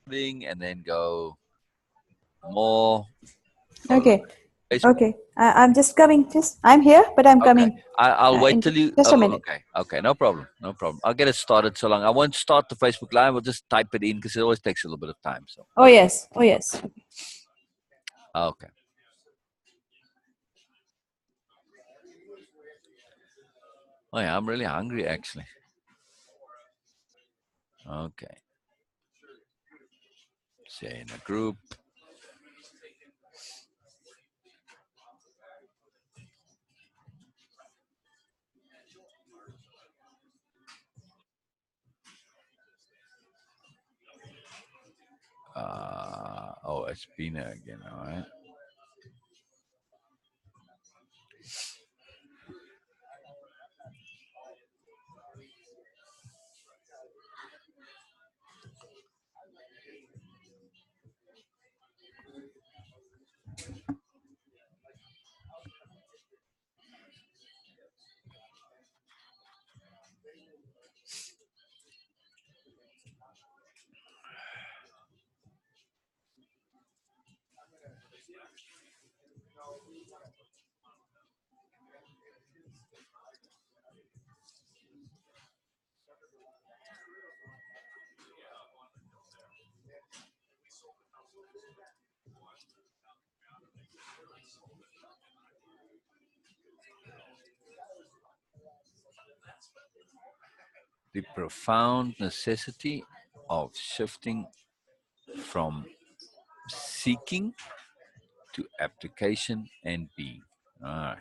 thing, and then go more. Okay. Facebook. Okay. I'm just coming. I'm here, but I'm coming. I'll wait till you. Just a minute. Okay, no problem, no problem. I'll get it started so long. I won't start the Facebook Live. I'll just type it in because it always takes a little bit of time. So. Oh yes. Oh yes. Okay. Oh yeah, I'm really hungry actually. Okay. Say in a group. Oh, it's Bina again. All right. The profound necessity of shifting from seeking to application and being. All right.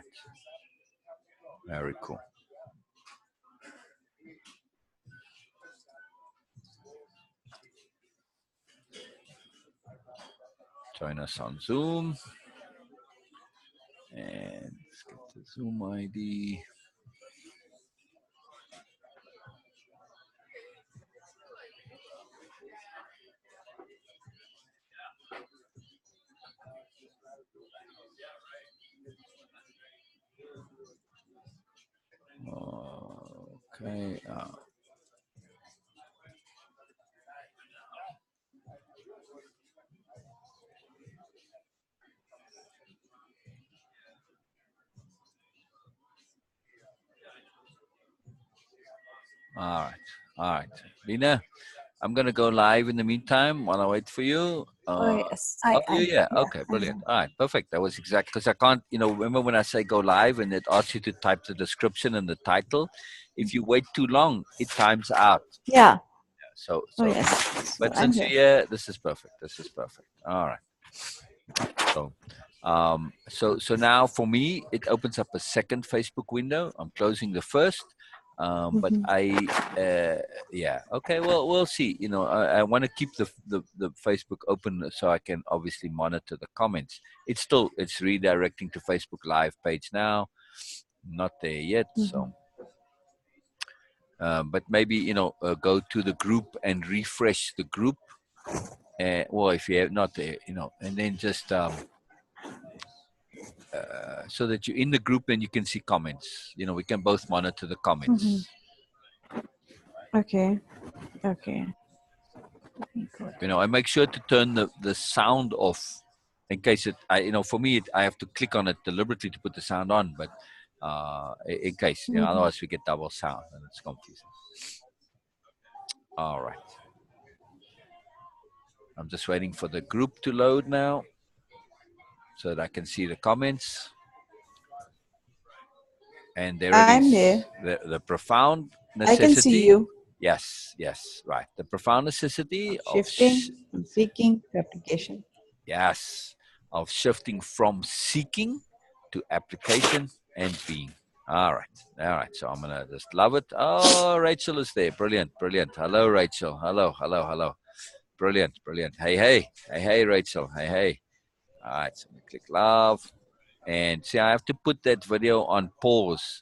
Very cool. Join us on Zoom. And let's get the Zoom ID. Okay. All right. All right. Lina, I'm going to go live in the meantime while I wait for you. Oh yes. Yeah. Yeah. Okay, brilliant. All right, perfect. That was exact because I can't, remember when I say go live and it asks you to type the description and the title. If you wait too long, it times out. Yeah. So, Oh yes. but I'm since here. you're here, this is perfect. This is perfect. All right. So now for me, it opens up a second Facebook window. I'm closing the first. But yeah, okay, well, we'll see. I want to keep the Facebook open so I can obviously monitor the comments. It's redirecting to Facebook Live page now. Not there yet, so. But maybe go to the group and refresh the group. Well, if you have not there, and then just so that you're in the group and you can see comments. We can both monitor the comments. Okay. Okay. I make sure to turn the sound off in case for me, I have to click on it deliberately to put the sound on, but in case, otherwise we get double sound and it's confusing. All right. I'm just waiting for the group to load now so that I can see the comments. And there it is. The profound necessity. I can see you. Yes, right. The profound necessity shifting from seeking to application. Yes, of shifting from seeking to application and being. All right. So I'm gonna just love it. Oh, Rachel is there. Brilliant. Hello, Rachel. Hello. Brilliant. Hey, Rachel. Hey. All right. So I'm gonna click love, and see, I have to put that video on pause.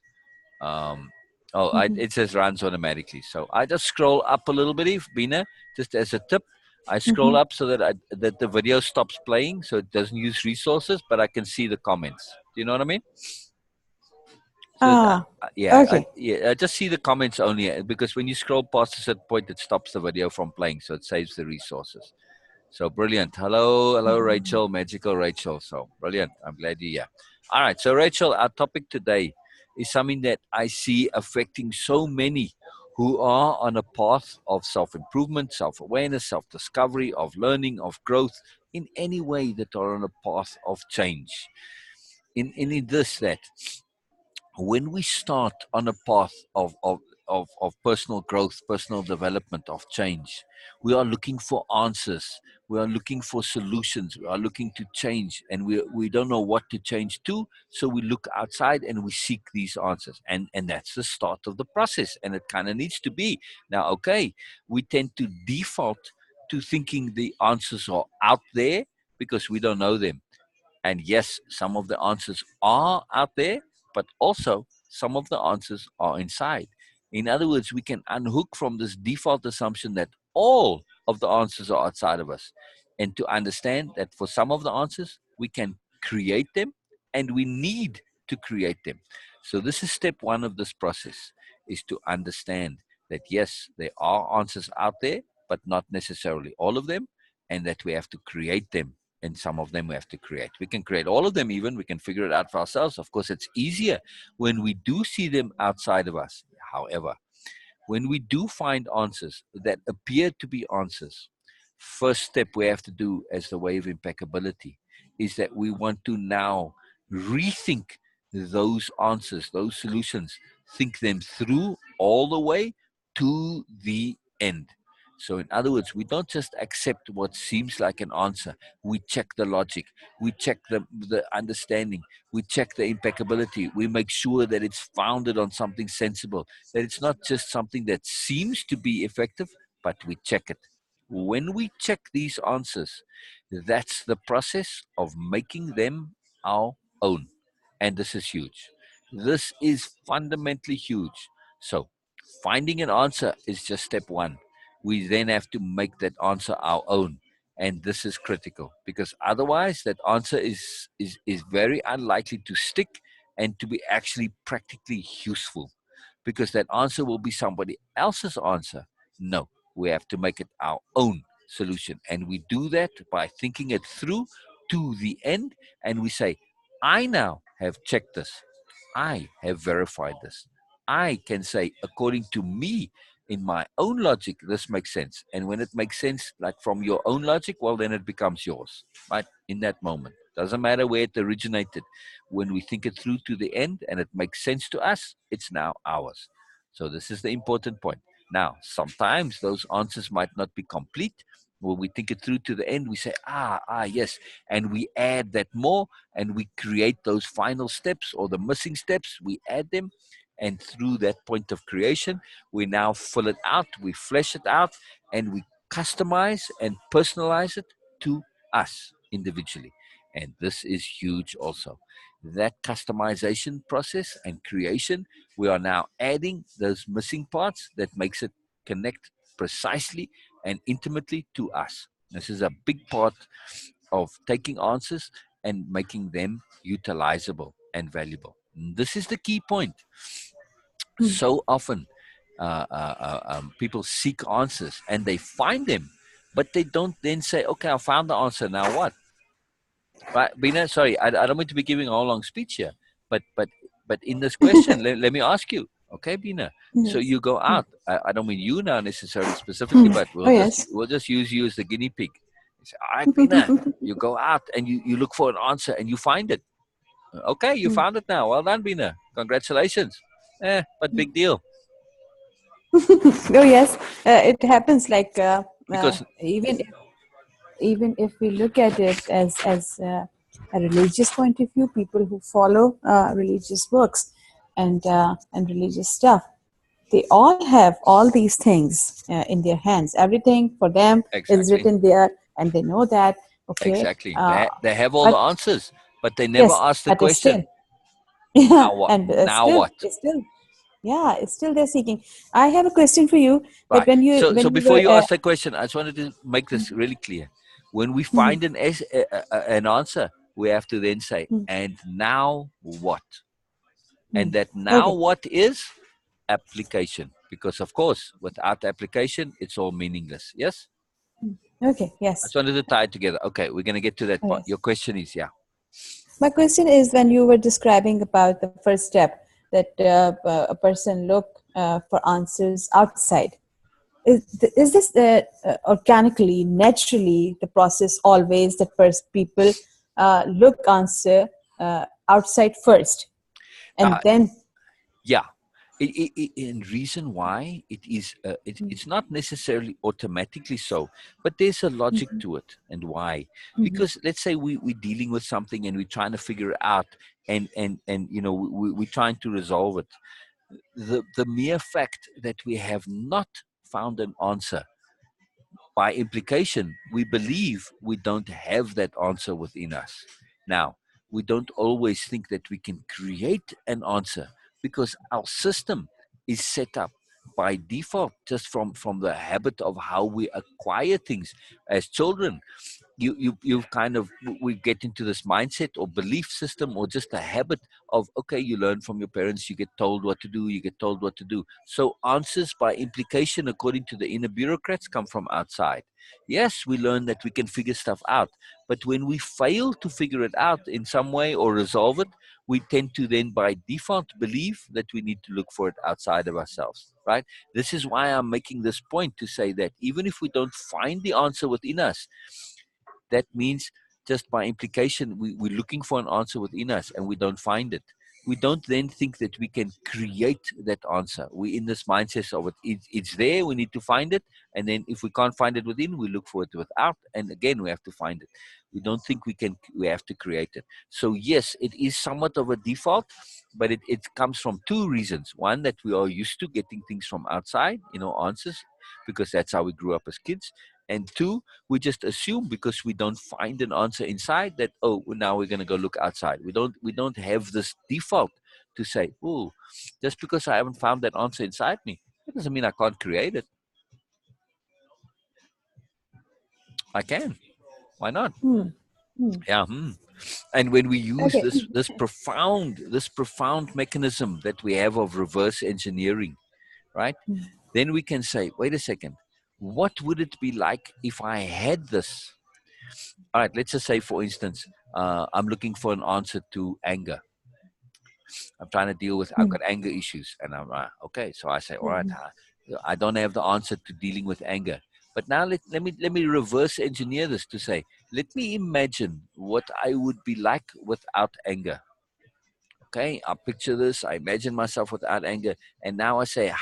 It says runs automatically. So I just scroll up a little bit, Bina, just as a tip. I scroll up so that that the video stops playing, so it doesn't use resources, but I can see the comments. Do you know what I mean? So I just see the comments only because when you scroll past a certain point, it stops the video from playing, so it saves the resources. So brilliant. Hello, Rachel, magical Rachel. So brilliant. I'm glad you're here. All right. So, Rachel, our topic today is something that I see affecting so many who are on a path of self improvement, self awareness, self discovery, of learning, of growth, in any way that are on a path of change. In this, that when we start on a path of personal growth, personal development, of change, we are looking for answers. We are looking for solutions. We are looking to change, and we don't know what to change to. So we look outside and we seek these answers, and that's the start of the process. And it kind of needs to be now. Okay, we tend to default to thinking the answers are out there because we don't know them. And yes, some of the answers are out there, but also some of the answers are inside. In other words, we can unhook from this default assumption that all of the answers are outside of us, and to understand that for some of the answers, we can create them, and we need to create them. So this is step one of this process, is to understand that yes, there are answers out there, but not necessarily all of them, and that we have to create them, and some of them we have to create. We can create all of them, even we can figure it out for ourselves. Of course, it's easier when we do see them outside of us. However, when we do find answers that appear to be answers, first step we have to do as the way of impeccability is that we want to now rethink those answers, those solutions, think them through all the way to the end. So, in other words, we don't just accept what seems like an answer. We check the logic, we check the understanding, we check the impeccability, we make sure that it's founded on something sensible, that it's not just something that seems to be effective, but we check it. When we check these answers, that's the process of making them our own. And this is huge. This is fundamentally huge. So, finding an answer is just step one. We then have to make that answer our own. And this is critical because otherwise, that answer is very unlikely to stick and to be actually practically useful, because that answer will be somebody else's answer. No, we have to make it our own solution. And we do that by thinking it through to the end. And we say, I now have checked this. I have verified this. I can say, according to me, in my own logic, this makes sense. And when it makes sense, like from your own logic, well, then it becomes yours, right? In that moment. Doesn't matter where it originated. When we think it through to the end and it makes sense to us, it's now ours. So this is the important point. Now, sometimes those answers might not be complete. When we think it through to the end, we say, yes. And we add that more, and we create those final steps or the missing steps. We add them. And through that point of creation, we now fill it out, we flesh it out, and we customize and personalize it to us individually. And this is huge also. That customization process and creation, we are now adding those missing parts that makes it connect precisely and intimately to us. This is a big part of taking answers and making them utilizable and valuable. This is the key point. Mm. So often, people seek answers and they find them, but they don't then say, okay, I found the answer, now what? Right, Bina, sorry, I don't mean to be giving a whole long speech here, but in this question, let me ask you, okay, Bina. So Yes. you go Mm. out. I don't mean you now necessarily specifically, Mm. but Oh, yes. we'll just use you as the guinea pig. You say, all right, Bina, you go out and you look for an answer and you find it. Okay, you Mm. found it now. Well done, Bina. Congratulations. But big deal Oh, yes. It happens like because even if we look at it as a religious point of view, people who follow religious works and religious stuff, they all have all these things in their hands. Everything for them is exactly, written there, and they know that. Okay, exactly. They have all the but answers, but they never yes, ask the but it's question. still, yeah, Now what? and Now what? still, yeah, it's still they're seeking. I have a question for you. That Right. So when you before were you ask that question, I just wanted to make this really clear. When we Mhm, find an answer, we have to then say, mhm, and now what? And mhm. that now Okay. what is application. Because of course, without application, it's all meaningless. Yes? Okay, I yes. just wanted to tie it together. Okay, we're going to get to that part. Your Yes. question is, yeah. My question is, when you were describing about the first step, that a person look for answers outside. Is this organically, naturally, the process always that first people look answer outside first, Uh, and then yeah. And reason why it's not necessarily automatically so, but there's a logic to it. And why? Because let's say we're dealing with something and we're trying to figure it out, and we're trying to resolve it. The mere fact that we have not found an answer, by implication, we believe we don't have that answer within us. Now, we don't always think that we can create an answer because our system is set up by default, just from the habit of how we acquire things as children. You kind of, we get into this mindset or belief system or just a habit of, okay, you learn from your parents, you get told what to do, you get told what to do. So answers by implication, according to the inner bureaucrats, come from outside. Yes, we learn that we can figure stuff out, but when we fail to figure it out in some way or resolve it, we tend to then by default believe that we need to look for it outside of ourselves, right? This is why I'm making this point to say that even if we don't find the answer within us, that means just by implication, we're looking for an answer within us and we don't find it. We don't then think that we can create that answer. We're in this mindset of it's there, we need to find it. And then if we can't find it within, we look for it without. And again, we have to find it. We don't think we have to create it. So yes, it is somewhat of a default, but it comes from two reasons. One, that we are used to getting things from outside, answers, because that's how we grew up as kids. And two, we just assume because we don't find an answer inside that, oh, well, now we're going to go look outside. We don't have this default to say, oh, just because I haven't found that answer inside me, that doesn't mean I can't create it. I can. Why not? hmm, hmm. Yeah. Hmm. And when we use Okay. this profound mechanism that we have of reverse engineering, right, then we can say, wait a second, what would it be like if I had this? All right, let's just say, for instance, I'm looking for an answer to anger. I'm trying to deal with, I've got anger issues. And I'm okay. So I say, all right, I don't have the answer to dealing with anger. But now let me reverse engineer this to say, let me imagine what I would be like without anger. Okay, I picture this, I imagine myself without anger, and now I say,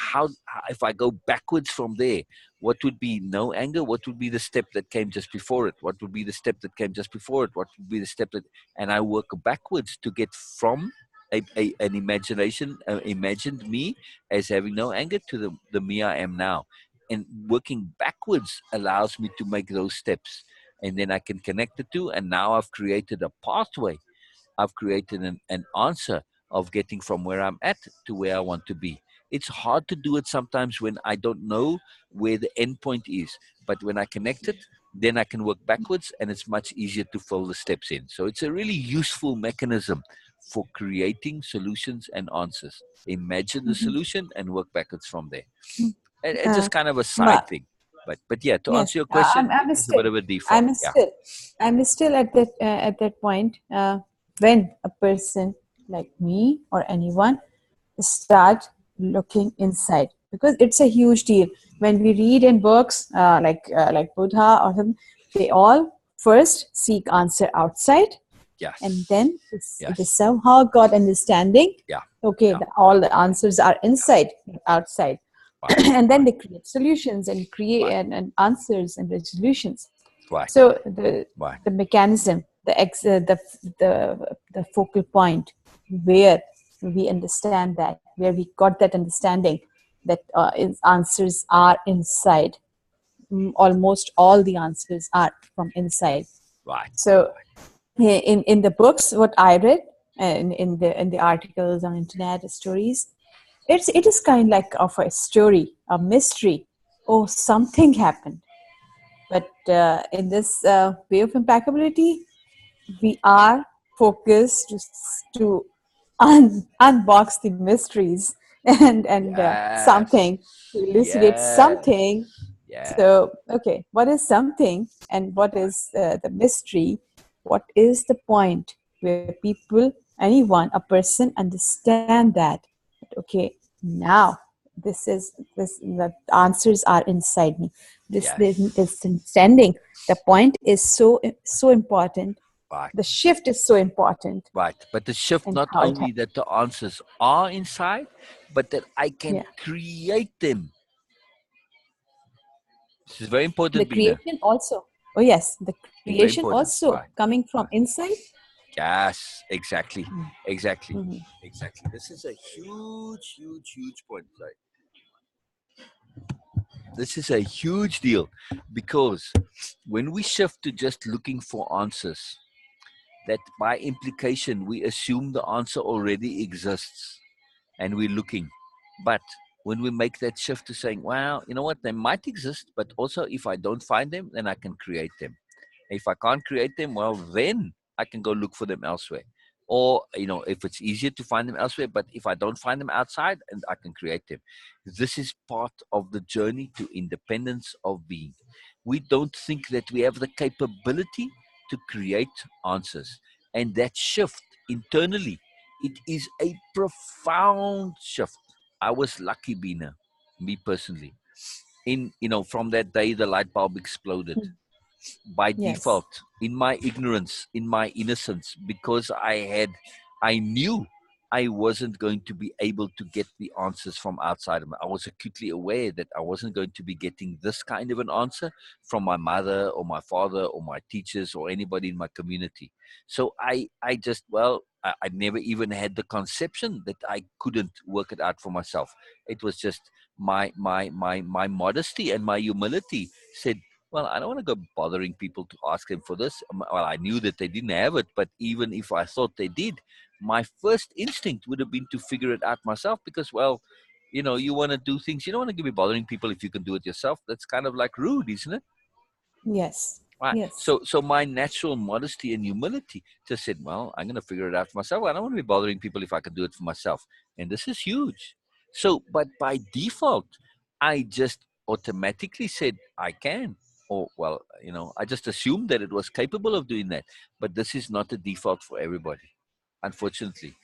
if I go backwards from there, what would be no anger? What would be the step that came just before it? What would be the step that came just before it? What would be the step that, and I work backwards to get from an imagined me as having no anger to the me I am now. And working backwards allows me to make those steps. And then I can connect the two, and now I've created a pathway. I've created an answer of getting from where I'm at to where I want to be. It's hard to do it sometimes when I don't know where the end point is. But when I connect it, then I can work backwards and it's much easier to fill the steps in. So it's a really useful mechanism for creating solutions and answers. Imagine the solution and work backwards from there. And it's Uh, just kind of a side but thing. But yeah, to yes, answer your question, I'm it's a bit still, of a default. I'm Yeah. still, I'm still at that point when a person like me or anyone start looking inside, because it's a huge deal. When we read in books like Buddha or something, they all first seek answer outside, and Yes. then they Yes. somehow got understanding. Yeah. Okay, Yeah. all the answers are inside, not outside. Right. And then they create solutions and create Right. and answers and resolutions. Right. So the Right. mechanism, the focal point where we understand that, where we got that understanding that answers are inside. Almost all the answers are from inside. Right. So in the books, what I read, and in the articles on internet stories, it is kind like of a story, a mystery. Oh, something happened. But in this way of impeccability, we are focused to unbox the mysteries and Yes. something to elucidate Yes. something Yeah. So, okay, what is something and what is the mystery? What is the point where people, anyone, a person understand that? Okay, now the answers are inside me. This Yes. understanding. The point is so important. Right. The shift is so important, Right. But the shift, and not how it only happens. that the answers are inside, but that I can Yeah, create them. This is very the important, Bina. creation also. Oh yes, the It's very creation important. also Right. coming from Right. inside. Yes, exactly. Exactly. Mhm. Exactly. This is a huge, huge, huge point. Right? This is a huge deal because when we shift to just looking for answers, that by implication we assume the answer already exists and we're looking. But when we make that shift to saying, well, you know what, they might exist, but also if I don't find them, then I can create them. If I can't create them, well, then I can go look for them elsewhere. Or, if it's easier to find them elsewhere, but if I don't find them outside, and I can create them. This is part of the journey to independence of being. We don't think that we have the capability to create answers. And that shift internally, it is a profound shift. I was lucky, Bina, me personally. From that day, the light bulb exploded by Yes. default, in my ignorance, in my innocence, because I knew I wasn't going to be able to get the answers from outside of me. I was acutely aware that I wasn't going to be getting this kind of an answer from my mother or my father or my teachers or anybody in my community. So I just, I never even had the conception that I couldn't work it out for myself. It was just my modesty and my humility said, well, I don't want to go bothering people to ask them for this. Well, I knew that they didn't have it, but even if I thought they did, my first instinct would have been to figure it out myself because, well, you want to do things. You don't want to be bothering people if you can do it yourself. That's kind of like rude, isn't it? Yes. Right. Yes. So my natural modesty and humility just said, well, I'm going to figure it out for myself. I don't want to be bothering people if I can do it for myself. And this is huge. So, but by default, I just automatically said I can. Or, well, I just assumed that it was capable of doing that. But this is not the default for everybody, unfortunately.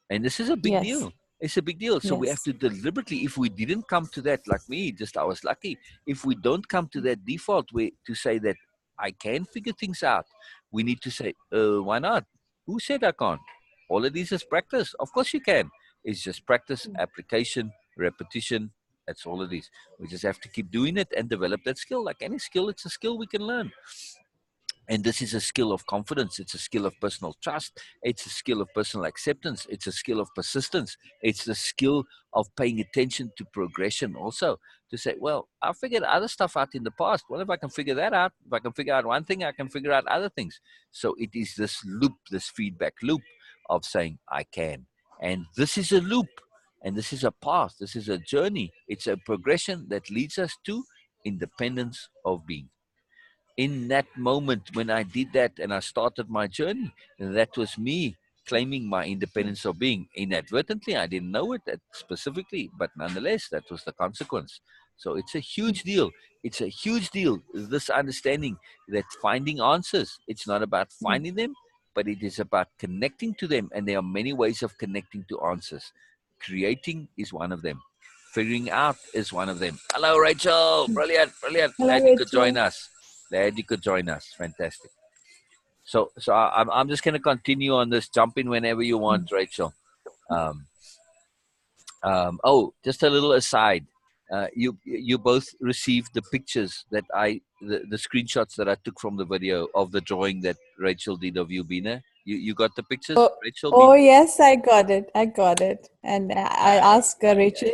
And this is a big Yes. deal. It's a big deal. So we have Yes. to deliberately, if we didn't come to that, like me, just I was lucky. If we don't come to that default way to say that I can figure things out, we need to say, why not? Who said I can't? All of these is practice. Of course you can. It's just practice, application, repetition. That's all it is. We just have to keep doing it and develop that skill. Like any skill, it's a skill we can learn. And this is a skill of confidence. It's a skill of personal trust. It's a skill of personal acceptance. It's a skill of persistence. It's the skill of paying attention to progression also. To say, well, I figured other stuff out in the past. What if I can figure that out? If I can figure out one thing, I can figure out other things. So it is this loop, this feedback loop of saying, I can. And this is a loop. And this is a path. This is a journey. It's a progression that leads us to independence of being. In that moment when I did that and I started my journey, that was me claiming my independence of being. Inadvertently, I didn't know it specifically, but nonetheless, that was the consequence. So it's a huge deal. It's a huge deal. This understanding that finding answers, it's not about finding them, but it is about connecting to them. And there are many ways of connecting to answers. Creating is one of them. Figuring out is one of them. Hello, Rachel. Brilliant, brilliant. Hello, Glad you could join Rachel. us. Glad you could join us. Fantastic. So I'm just going to continue on this. Jump in whenever you want, Rachel. Um, just a little aside. You both received the pictures that the screenshots that I took from the video of the drawing that Rachel did of you, Bina. You got the pictures, Oh, Rachel, oh Bina? yes, I got it. I got it. And I asked Rachel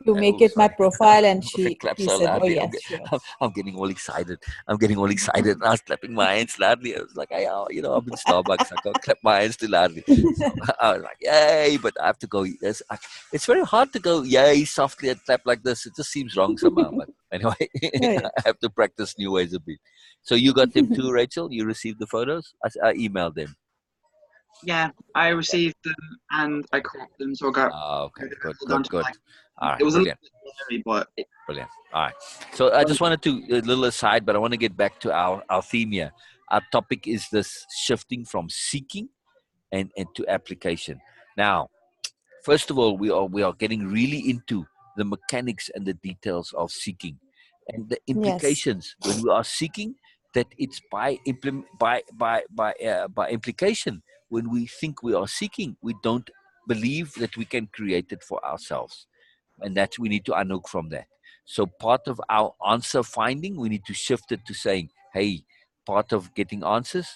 to make Oh, it my sorry. profile, and Don't she clap he so said, "Oh loudly. yes, sure." I'm getting all excited. I'm getting all excited. And I was clapping my hands loudly. I was like, I'm in Starbucks. I can't clap my hands too loudly. So I was like, yay. But I have to go. It's very hard to go, yay, softly and clap like this. It just seems wrong somehow. But anyway, Oh I yeah. have to practice new ways a bit. So you got them too, Rachel? You received the photos? I emailed them. Yeah, I received them and I cropped them, so I Okay, got good, it all good, done to good. like. All It right, was a little brilliant. bit blurry, but Brilliant. All right. So I just wanted to a little aside, but I want to get back to our theme here. Our topic is this shifting from seeking and to application. Now, first of all, we are getting really into the mechanics and the details of seeking and the Yes. implications when we are seeking, that it's by implication. When we think we are seeking, we don't believe that we can create it for ourselves, and that we need to unhook from that. So part of our answer finding, we need to shift it to saying, hey, part of getting answers,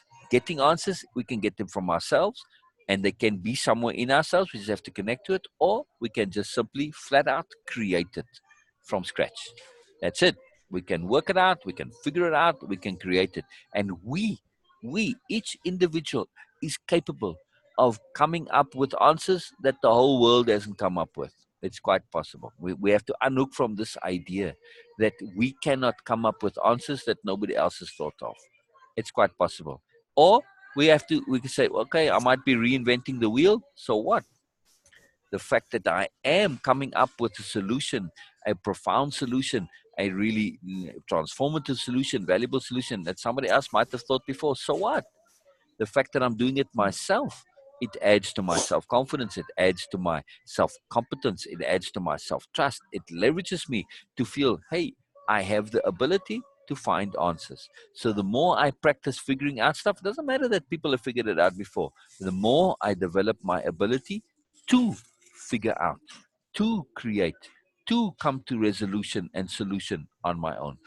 we can get them from ourselves, and they can be somewhere in ourselves. We just have to connect to it, or we can just simply flat out create it from scratch. That's it. We can work it out, we can figure it out, we can create it. And each individual is capable of coming up with answers that the whole world hasn't come up with. It's quite possible. We have to unhook from this idea that we cannot come up with answers that nobody else has thought of. It's quite possible. Or we can say, okay, I might be reinventing the wheel. So what? The fact that I am coming up with a solution, a profound solution, a really transformative solution, valuable solution that somebody else might have thought before. So what? The fact that I'm doing it myself, it adds to my self confidence, it adds to my self competence, it adds to my self trust, it leverages me to feel, hey, I have the ability to find answers. So the more I practice figuring out stuff, it doesn't matter that people have figured it out before, the more I develop my ability to figure out, to create, to come to resolution and solution on my own.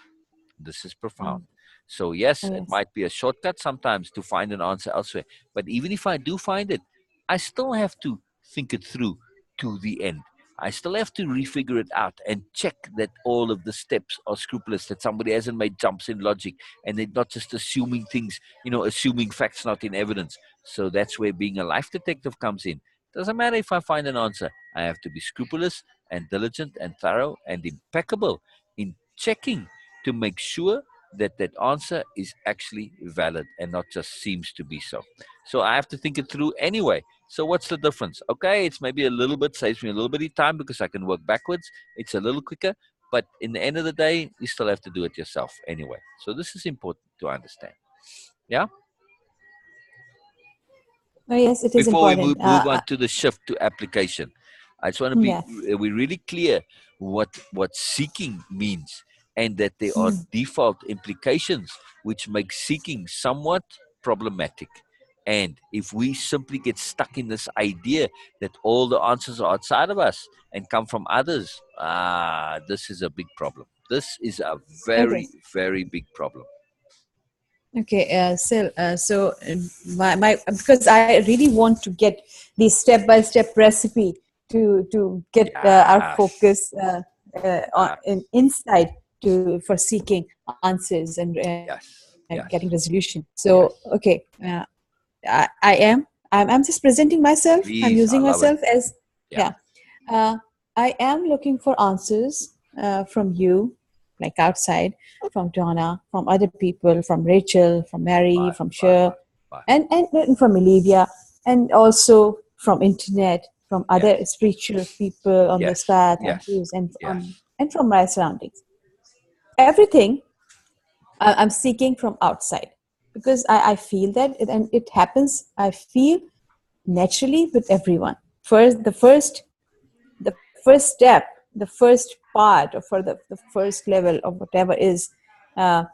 This is profound. Mm. So, yes, it Yes. might be a shortcut sometimes to find an answer elsewhere. But even if I do find it, I still have to think it through to the end. I still have to refigure it out and check that all of the steps are scrupulous, that somebody hasn't made jumps in logic and they're not just assuming things, assuming facts not in evidence. So that's where being a life detective comes in. Doesn't matter if I find an answer, I have to be scrupulous and diligent and thorough and impeccable in checking to make sure that that answer is actually valid and not just seems to be so. So I have to think it through anyway. So what's the difference? Okay, it's maybe a little bit, saves me a little bit of time because I can work backwards. It's a little quicker, but in the end of the day, you still have to do it yourself anyway. So this is important to understand. Yeah. Oh, yes, it is Before we important. move on to the shift to application, I just want to be Yes. we really clear what seeking means, and that there are Mm. default implications which make seeking somewhat problematic. And if we simply get stuck in this idea that all the answers are outside of us and come from others, this is a big problem. This is a Okay. very, very big problem. Okay. My because I really want to get the step-by-step recipe to get our Yes. focus inside to for seeking answers and getting Yes. Yes. resolution. So Yes. okay, I'm just presenting myself. I'm using Please, I love myself it. as yeah. Yeah. Uh, I am looking for answers from you, like outside, from Donna, from other people, from Rachel, from Mary, Bye. from Bye. Cher, Bye. Bye. and from Olivia, and also from internet, from Yes. other spiritual people on this Yes. path, and Yes. views, Yes. and from my surroundings. Everything I'm seeking from outside because I feel that, and it happens. I feel naturally with everyone. The first step, the first part, or for the first level of whatever is uh,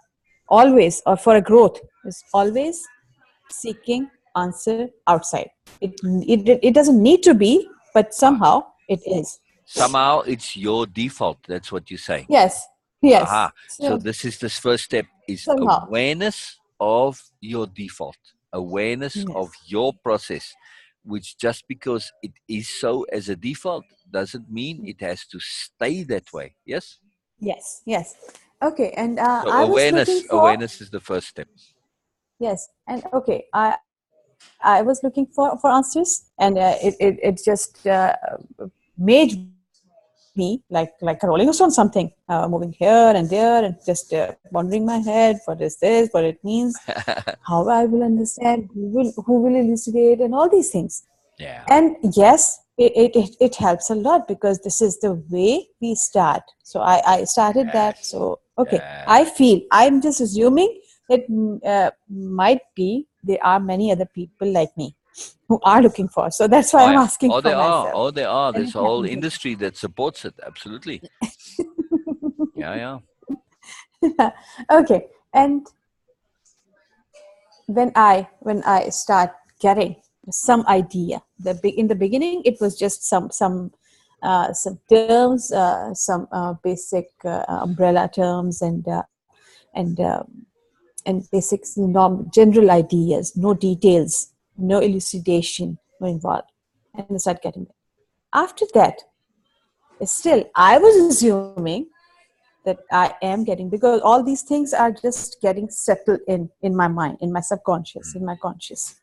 always, or for a growth, is always seeking answer outside. It doesn't need to be, but Ah. somehow it is. Somehow it's your default. That's what you're saying. Yes, yes. Aha. So So this first step is somehow, awareness of your default, awareness of yes, your process, which just because it is so as a default doesn't mean it has to stay that way. Yes. yes, yes. Okay, and So I was looking for awareness is the first step. yes, and okay, I was looking for answers, and it just made me me like a rolling stone, something moving here and there, and just wandering my head. What is this? What it means? How I will understand? Who will elucidate? And all these things. Yeah. And yes, it helps a lot, because this is the way we start. So I started that. Yes. So okay, I Yes. feel, I'm just assuming that might be there are many other people like me who are looking for. So that's why Oh I'm yeah. asking Oh, for they are. myself. Oh, they are. And There's it a whole happens. industry that supports it. Absolutely. Yeah, yeah. Okay. And when I start getting some idea, in the beginning it was just some terms, some basic umbrella terms, and basic general ideas, no details, no elucidation were involved, and I start getting it. After that, still I was assuming that I am getting, because all these things are just getting settled in my mind, in my subconscious, in my conscious.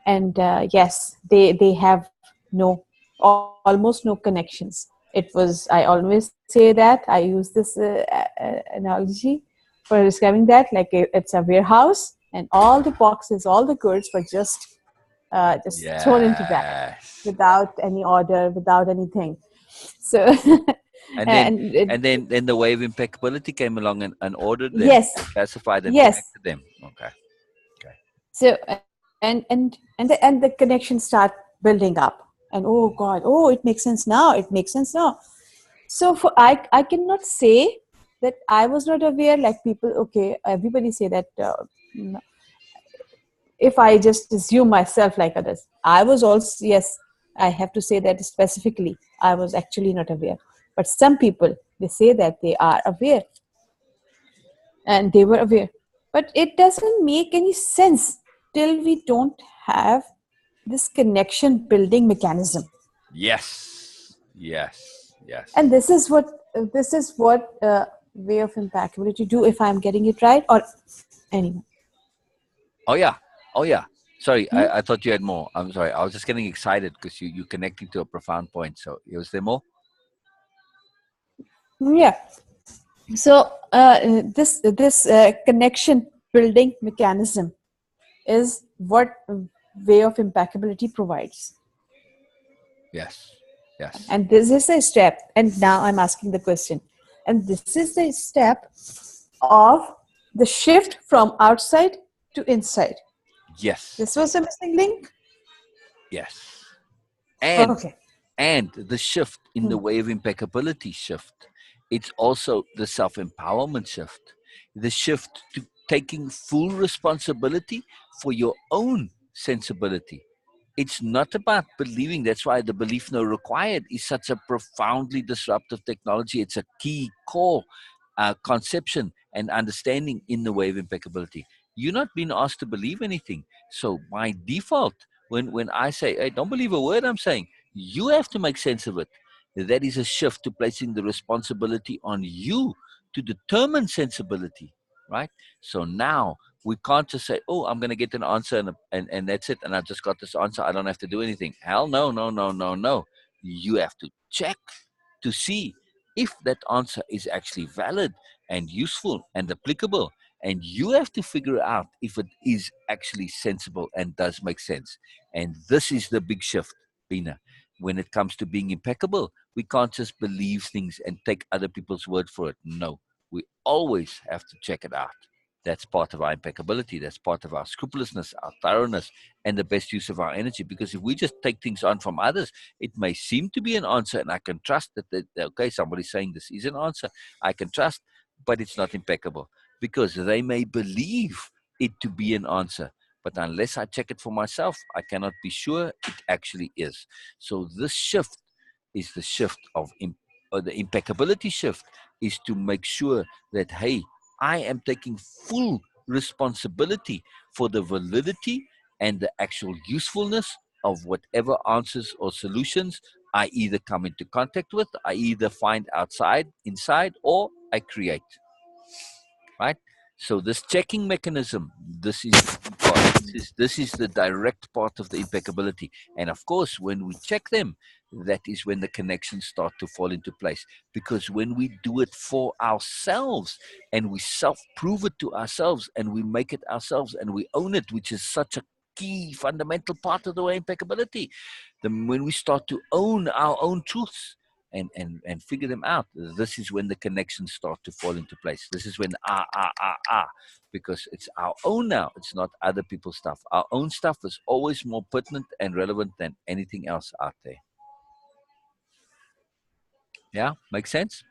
And yes, they have no, almost no connections. It was, I always say that, I use this analogy for describing that, like it's a warehouse, and all the boxes, all the goods were just thrown into that, Yes. without any order, without anything. So And then and it, then the wave impeccability came along and ordered them, yes, classified and yes. connected them. Okay. Okay. So and the connection start building up, and oh god, oh, it makes sense now, it makes sense now. So for I cannot say that I was not aware, like people, okay, everybody say that if I just assume myself like others, I was also, yes, I have to say that specifically, I was actually not aware. But some people, they say that they are aware, and they were aware. But it doesn't make any sense till we don't have this connection building mechanism. Yes. Yes. And Yes. this is what way of impeccability do, if I'm getting it right, or anyone. Oh yeah. Oh yeah. Sorry, Hmm? I thought you had more. I'm sorry. I was just getting excited because you connecting to a profound point. So was there more? Yeah. So this connection building mechanism is what way of impeccability provides. Yes. Yes. And this is a step. And now I'm asking the question. And this is the step of the shift from outside to inside. Yes. This was a missing link. Yes. And Okay. the shift in the way of impeccability shift. It's also the self-empowerment shift, the shift to taking full responsibility for your own sensibility. It's not about believing. That's why the belief no required is such a profoundly disruptive technology. It's a key core conception and understanding in the way of impeccability. You're not being asked to believe anything. So by default, when I say, hey, don't believe a word I'm saying, you have to make sense of it. That is a shift to placing the responsibility on you to determine sensibility, right? So now we can't just say, oh, I'm going to get an answer and that's it. And I've just got this answer. I don't have to do anything. Hell no, no, no, no, no. You have to check to see if that answer is actually valid and useful and applicable. And you have to figure out if it is actually sensible and does make sense. And this is the big shift, Bina. When it comes to being impeccable, we can't just believe things and take other people's word for it. No, we always have to check it out. That's part of our impeccability. That's part of our scrupulousness, our thoroughness, and the best use of our energy. Because if we just take things on from others, it may seem to be an answer, and I can trust that okay, somebody's saying this is an answer. I can trust, but it's not impeccable because they may believe it to be an answer. But unless I check it for myself, I cannot be sure it actually is. So this shift is the shift of or the impeccability shift is to make sure that hey, I am taking full responsibility for the validity and the actual usefulness of whatever answers or solutions I either come into contact with, I either find outside, inside, or I create. Right? So this checking mechanism, this is the key part. This is the direct part of the impeccability. And of course, when we check them, that is when the connections start to fall into place. Because when we do it for ourselves and we self-prove it to ourselves and we make it ourselves and we own it, which is such a key fundamental part of the way impeccability, then when we start to own our own truths and figure them out, this is when the connections start to fall into place. This is when because it's our own now. It's not other people's stuff. Our own stuff is always more pertinent and relevant than anything else out there. Yeah, makes sense?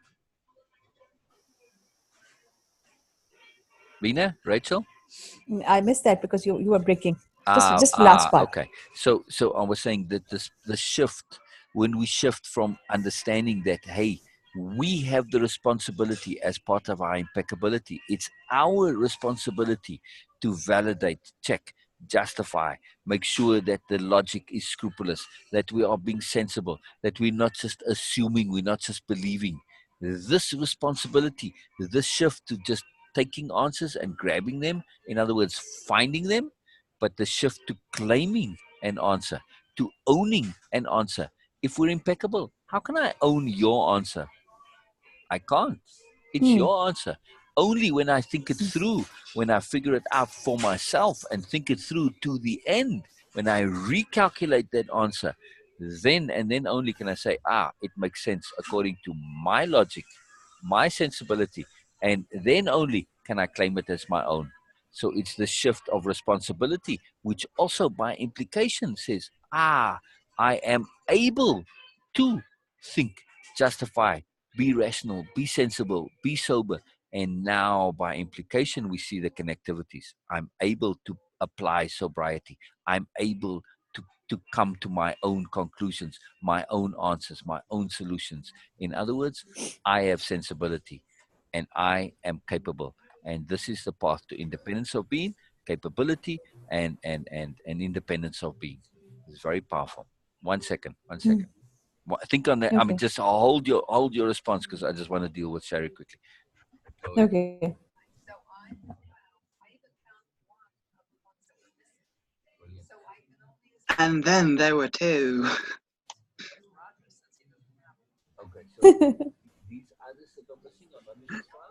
Vina, Rachel? I missed that because you were breaking. Just the last part. Okay. So I was saying that the shift, when we shift from understanding that, hey, we have the responsibility as part of our impeccability. It's our responsibility to validate, check, justify, make sure that the logic is scrupulous, that we are being sensible, that we're not just assuming, we're not just believing. This responsibility, this shift to just taking answers and grabbing them, in other words, finding them, but the shift to claiming an answer, to owning an answer. If we're impeccable, how can I own your answer? I can't. It's Hmm. your answer. Only when I think it through, when I figure it out for myself and think it through to the end, when I recalculate that answer, then and then only can I say, it makes sense according to my logic, my sensibility, and then only can I claim it as my own. So it's the shift of responsibility, which also by implication says, I am able to think, justify, be rational, be sensible, be sober. And now, by implication, we see the connectivities. I'm able to apply sobriety. I'm able to come to my own conclusions, my own answers, my own solutions. In other words, I have sensibility and I am capable. And this is the path to independence of being, capability, and independence of being. It's very powerful. 1 second, 1 second. Think on that. I mean, Okay. just hold your response because I just want to deal with Sherry quickly. Go ahead. Okay. And then there were two. Okay, so these others that are missing are not in this file.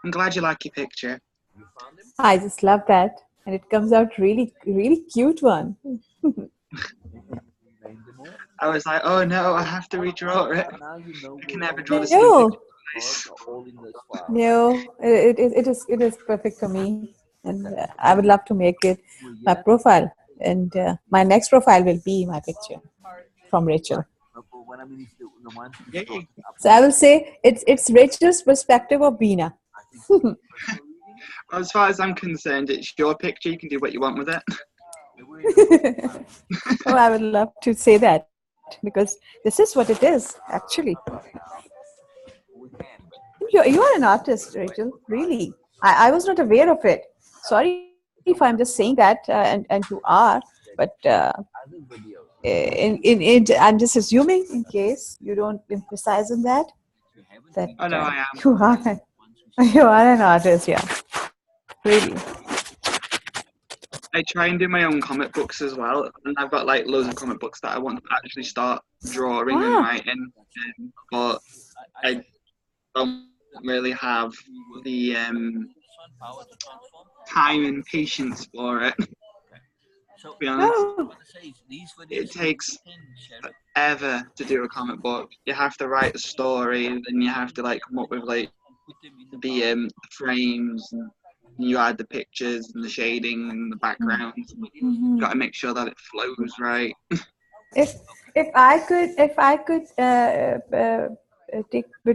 I'm glad you like your picture. You found them? I just love that, and it comes out really, really cute one. You named them all? I was like, oh no, I have to redraw it. Now you know I can where never all draw the the same picture No, twice. cards are all in this file. no, it is perfect for me, and I would love to make it Well, my yeah, profile, and my next profile will be my picture from Rachel. but what I mean is the ones we Yay. started up. So I will say it's Rachel's perspective of Bina. I think personal reading. As far as I'm concerned, it's your picture. You can do what you want with it. They were in the file. Oh, I would love to say that because this is what it is actually. We can, but You are an artist, Rachel. Really, I was not aware of it. Sorry if I'm just saying that, and you are, but other videos I'm just assuming in case you don't emphasize on that you haven't that been Oh no, I am. you are ones we you are an artist. Yeah, really. I try and do my own comic books as well, and I've got like loads of comic books that I want to actually start drawing and Ah, writing, but I don't really have the power to transform. time and patience for it. To So be honest, oh, what I want to say is these it videos takes you can share it. ever to do a comic book. You have to write a story, then you have to like come up with like Put them in the the frames, and you add the pictures and the shading and the backgrounds. And you got to make sure that it flows right. if if I could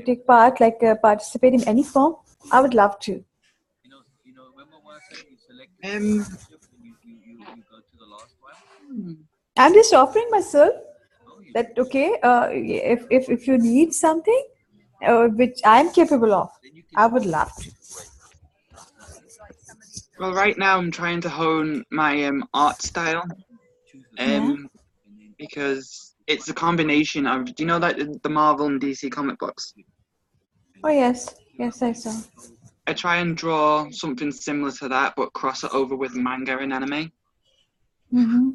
take part, like participate in any form, I would love to. Remember what I said? You select the Um, shift and you go to the last one. I'm just offering myself Oh, you that okay, if you need something which I'm capable of, then you can I would love to. well, right now I'm trying to hone my art style. choose the Yeah. Um, because it's a combination of, do you know like the Marvel and DC comic books? Oh yes. Yes, I saw. I try and draw something similar to that, but cross it over with manga and anime. Mm-hmm.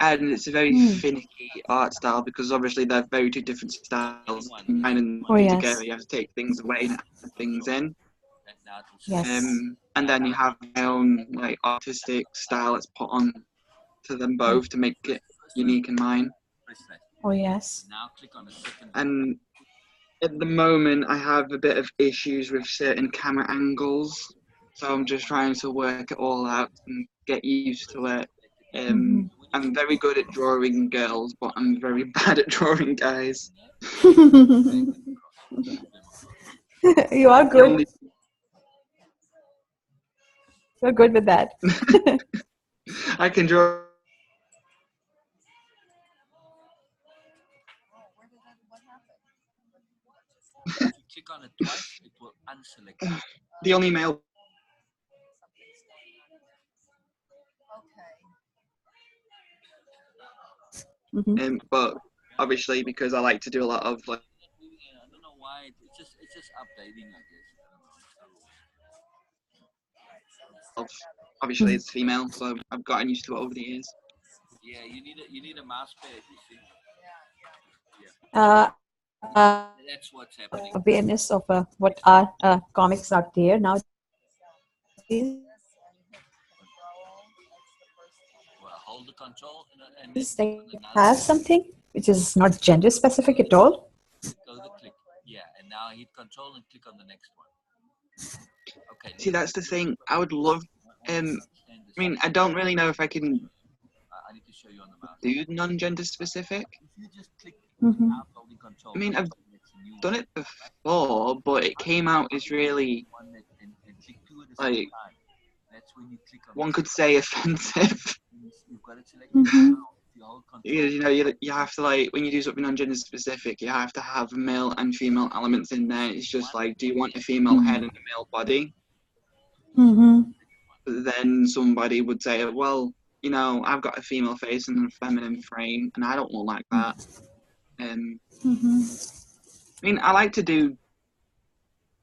And it's a very Hmm. finicky art style because obviously they're very two different styles. Combine and Oh two yes. together, you have to take things away and add things in. Yes. And then you have my own like artistic style that's put on to them both to make it unique and mine. Oh yes. And at the moment, I have a bit of issues with certain camera angles, so I'm just trying to work it all out and get used to it. Mm-hmm. I'm very good at drawing girls, but I'm very bad at drawing guys. You are The good. only You're good with that. I can draw. Click on it twice, it will unselect. The only male, Mm-hmm. but obviously because I like to do a lot of like, I don't know why. It's just updating, I guess. obviously it's female, so I've gotten used to it over the years. Yeah, you need a mouse pad. You see. That's what's happening. Awareness of what are comics out there nowadays. Well, hold the control and then Is click like on another have one. something which is not gender specific at all. Go the click. Yeah, and now hit control and click on the next one. Okay. See, that's the thing. I would love. I mean, I don't really know if I can I need to show you on the mouse. do non-gender specific. If you just click Mm-hmm. without holding control, I mean, I've it's a new done it before, but it came out as really, one and click two at the like, same time. That's when you click on one could say offensive. you've got it selected. Mm-hmm. If you hold control, You know, you have to, like, when you do something non-gender specific, you have to have male and female elements in there. It's just like, do you want a female head and a male body? Mm-hmm. But then somebody would say, well, you know, I've got a female face and a feminine frame, and I don't look like that. Mm-hmm. I mean, I like to do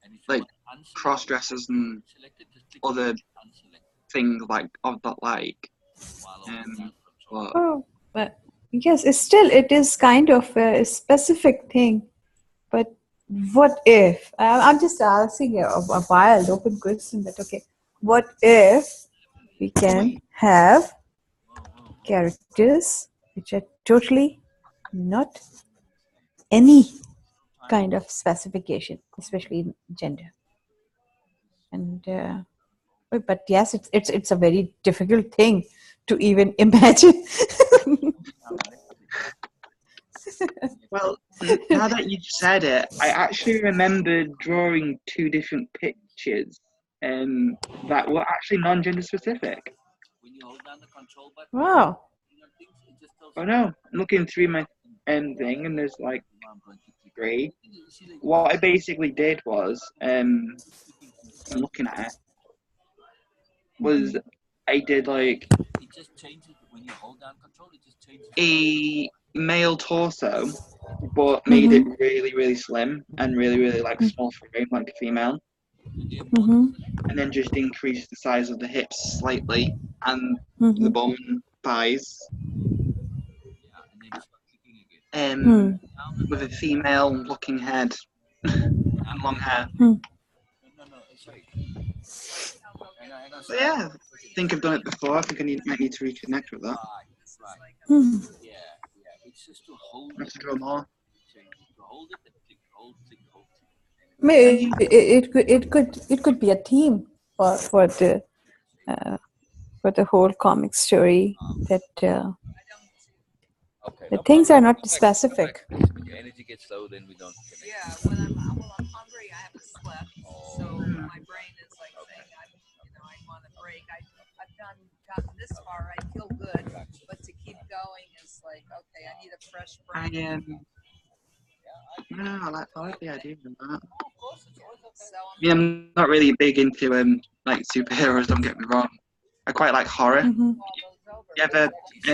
and if you like want to unselect cross dressers and select it, just click other unselect things like of that like. while holding down control. But Oh, but yes, it's still it is kind of a specific thing. But what if I'm just asking a wild open question? That okay, what if we can have characters which are totally not any kind of specification, especially in gender? And but yes, it's a very difficult thing to even imagine. well, now that you've said it, I actually remember drawing two different pictures that were actually non-gender specific. When you hold down the control button, Wow. it just tells Oh no, I'm looking through my thing and there's like I'm going to click. three. You see, like, What I basically did was, I'm looking at it, was I did like it just changes when you hold down control. It just changes. a male torso, but made it Mm-hmm. really, really slim and really, really like small frame, like a female, Mm-hmm. and then just increased the size of the hips slightly and the Mm-hmm. bum and thighs, Yeah, and then start clicking again. Hmm. with a female-looking head and long hair. No, sorry. Hang on, So yeah, I think I've done it before. I think might need to reconnect with that. Right. Hmm. Yeah. It's just to hold I have it. to draw more. To hold it and click, hold, click, hold. Maybe it could be a theme for the whole comic story that Okay, the no things problem. are not Come back, specific. please. When your energy gets low, then we don't connect. Yeah, when I'm hungry, I have to sleep. So my brain is like saying, I'm on a break. I've gotten this far. I feel good, but to keep going is like, okay, I need a fresh I brain. no, I like the idea of that. So I mean, I'm not really big into like superheroes. Don't get me wrong. I quite like horror. Mm-hmm. You ever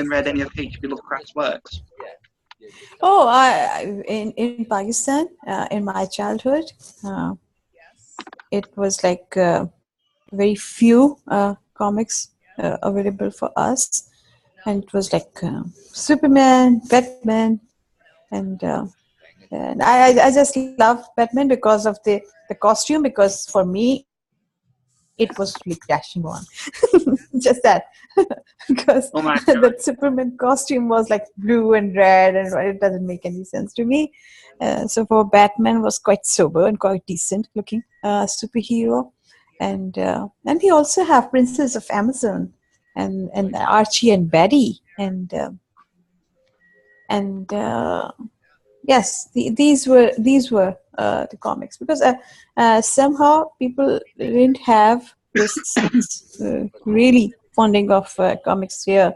read any of H.P. Lovecraft's works? Oh, in Pakistan, in my childhood, uh, Yes. it was like very few comics available for us, and No. it was like Superman, Batman, No. and I just love Batman because of the costume. Because for me, it was really dashing one, just that. Because Oh that my God. Superman costume was like blue and red, and it doesn't make any sense to me. So for Batman was quite sober and quite decent looking superhero, and we also have Princess of Amazon and Archie and Betty and yes, these were the comics because somehow people didn't have this really funding of comics here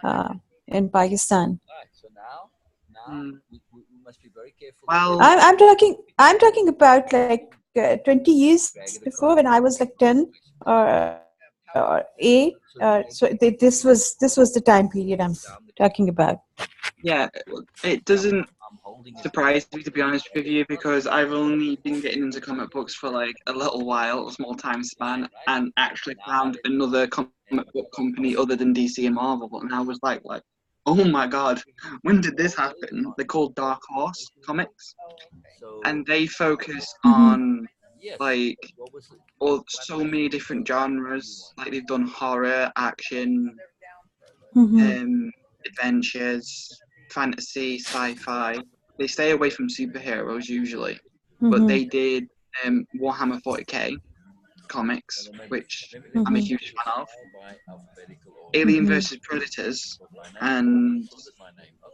uh, in Pakistan. Right. So now Mm, we must be very careful here. well, I'm talking about like 20 years Drag it before when across. I was like 10 or 8. This was the time period I'm talking about. yeah, it doesn't surprise me to be honest with you because I've only been getting into comic books for like a little while, a small time span, and actually found another comic book company other than DC and Marvel, and I was like, oh my God, when did this happen? They're called Dark Horse Comics, Oh, okay. and they focus Mm-hmm. on like so many different genres. Like they've done horror, action, They're down for a little. Mm-hmm. um, adventures, fantasy, sci-fi. They stay away from superheroes usually, but Mm-hmm. they did Warhammer 40k comics, which I'm a Mm-hmm. huge fan of. Alien Mm-hmm. versus Predators, and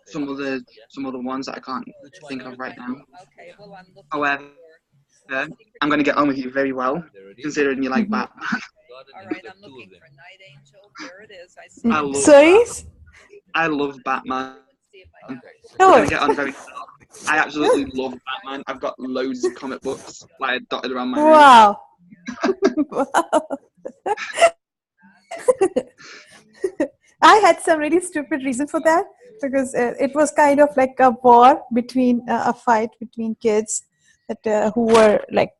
some other some other ones that I can't think of right now. Okay. Well, I'm looking However, for I'm Secret going to get Santa. on with you very well, considering you like Mm-hmm. Batman. All right. I'm looking for Night Angel. There it is. I see I it. love Sorry? I love Batman. Let's see if I have it. We're going to Oh. get on very well. I absolutely love Batman. I've got loads of comic books like dotted around my room. Wow. I had some really stupid reason for that because it was kind of like a war between a fight between kids that who were like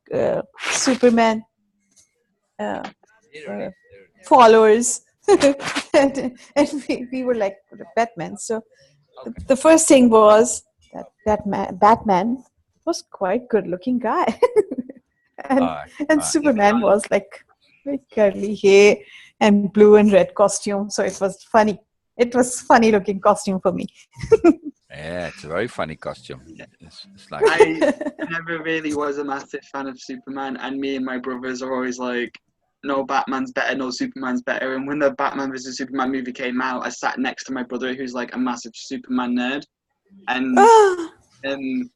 Superman uh, followers, and we were like Batman. So the first thing was that Batman was quite good looking guy, All and right. and All right. Superman was like with curly hair and blue and red costume. So it was funny. It was funny looking costume for me. Yeah, it's a very funny costume. Yeah. It's like I never really was a massive fan of Superman, and me and my brothers are always like, no, Batman's better, no, Superman's better. And when the Batman vs Superman movie came out, I sat next to my brother, who's like a massive Superman nerd, and Ah, um,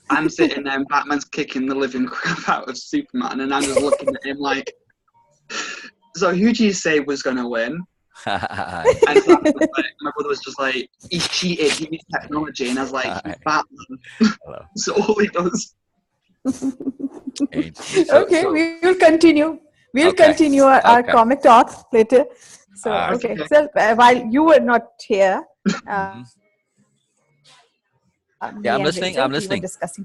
I'm sitting there, and Batman's kicking the living crap out of Superman, and I'm just looking at him like, so who do you say was gonna win? And so my brother was just like, he's cheated, he needs technology, and I was like, he's Batman, Hello. so all he does. okay, we will continue. We'll Okay. continue our Okay. comic talk later. So, All right. okay. Okay. So, while you were not here, Mhm. me and Rachel, Yeah, we I'm were listening. I'm discussing listening.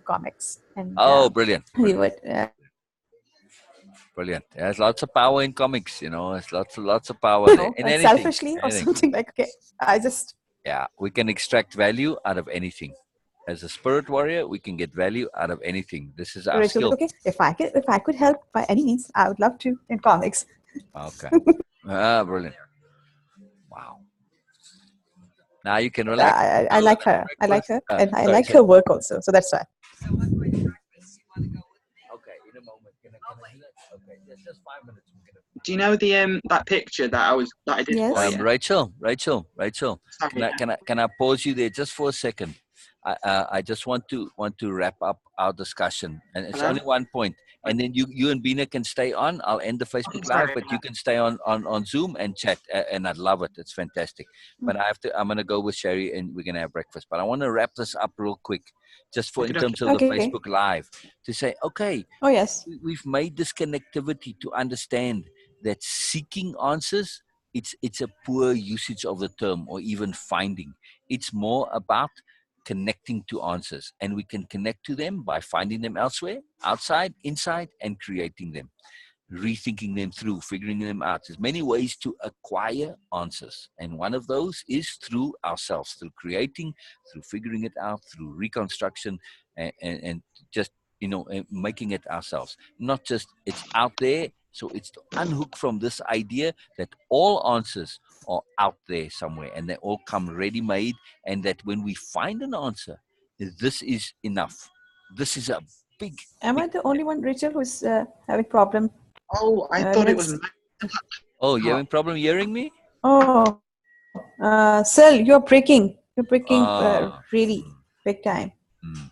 comics, and Oh, brilliant. we would, Brilliant. There's lots of power in comics, you know. There's lots of you power know, there. In anything. selfishly or Anything. something like, okay, I just, Yeah. We can extract value out of anything. As a spirit warrior, we can get value out of anything. This is our Rachel, skill. okay, if I could help by any means, I would love to in comics. Okay. Brilliant. Wow. Now you can But relax. I like her. I like her, and I Sorry, like sorry. her work also. So that's why. So I'm going to breakfast. You want to go with me? Okay, in a moment. Can I do that? Okay, just 5 minutes. Do you know the that picture that I did for Yes. you? Rachel, Sorry. can I pause you there just for a second? I just want to wrap up our discussion, and it's Hello. only one point, and then you and Bina can stay on. I'll end the Facebook live, Sorry. but you can stay on Zoom and chat, and I'd love it. It's fantastic. But I'm gonna go with Sherry, and we're gonna have breakfast. But I want to wrap this up real quick, just for in Okay. terms of the Okay. Facebook live, to say, okay, Oh yes. we've made this connectivity to understand that seeking answers it's a poor usage of the term, or even finding. It's more about connecting to answers, and we can connect to them by finding them elsewhere, outside, inside, and creating them, rethinking them through, figuring them out. There's many ways to acquire answers. And one of those is through ourselves, through creating, through figuring it out, through reconstruction, and just, making it ourselves. Not just it's out there. So it's to unhook from this idea that all answers are out there somewhere and they all come ready made. And that when we find an answer, this is enough. This is a big, Am I big the only one, Rachel, who's having problem? Oh, I thought it was Let's. my Oh, you having problem hearing me? Oh, Sel, you're breaking. You're breaking Ah, really big time. mm.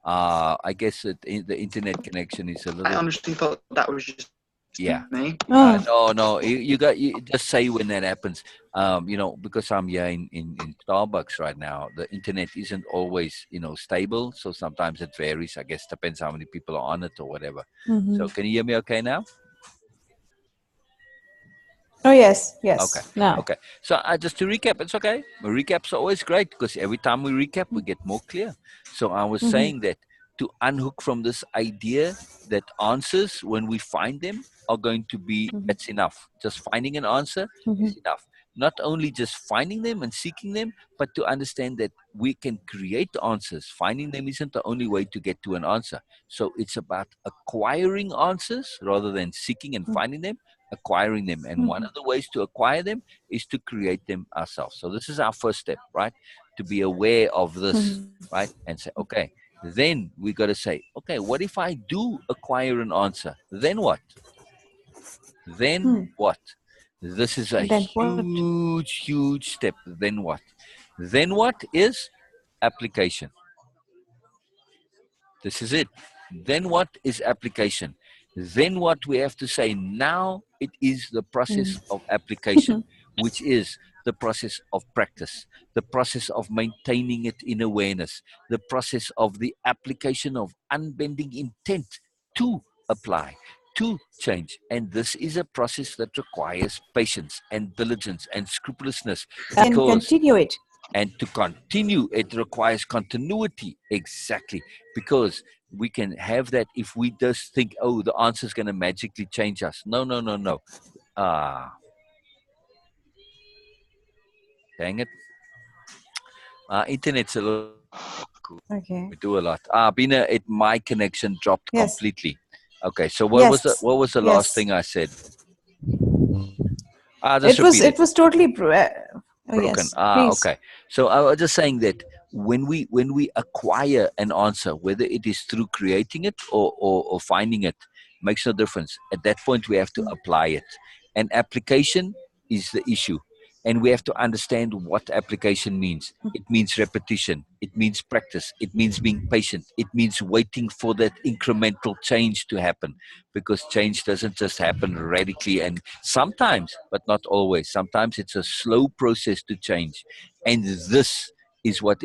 I guess the internet connection is a I little. honestly thought that was just Yeah. me. Oh, No. You just say when that happens. Because I'm here in Starbucks right now, the internet isn't always stable. So sometimes it varies. I guess depends how many people are on it or whatever. So can you hear me okay now? oh yes, Okay. yes. Now. Okay. So just to recap, it's okay. Recaps are always great because every time we recap, we get more clear. So I was saying that to unhook from this idea that answers, when we find them, are going to be, that's enough. Just finding an answer is enough. Not only just finding them and seeking them, but to understand that we can create answers. Finding them isn't the only way to get to an answer. So it's about acquiring answers rather than seeking and finding them, acquiring them. And one of the ways to acquire them is to create them ourselves. So this is our first step, right? To be aware of this, right? And say, okay, then we got to say, okay, what if I do acquire an answer? Then what? Then what? This is a Then what? huge step. Then what? Then what is application? This is it. Then what is application? Then what we have to say now, it is the process of application, which is the process of practice, the process of maintaining it in awareness, the process of the application of unbending intent to apply, to change. And this is a process that requires patience and diligence and scrupulousness, And because continue it. and to continue, it requires continuity. Exactly. Because we can have that if we just think, oh, the answer is going to magically change us. No. Ah, dang it. Internet's a little. Okay. We do a lot. Bina, my connection dropped Yes. completely. Okay, so Yes. what was the last Yes. thing I said? Just It was. repeat it. It was totally. Oh Broken. yes. Please. Okay. So I was just saying that when we acquire an answer, whether it is through creating it or finding it, makes no difference. At that point, we have to apply it, and application is the issue. And we have to understand what application means. It means repetition. It means practice. It means being patient. It means waiting for that incremental change to happen, because change doesn't just happen radically. And sometimes, but not always, sometimes it's a slow process to change. And this is what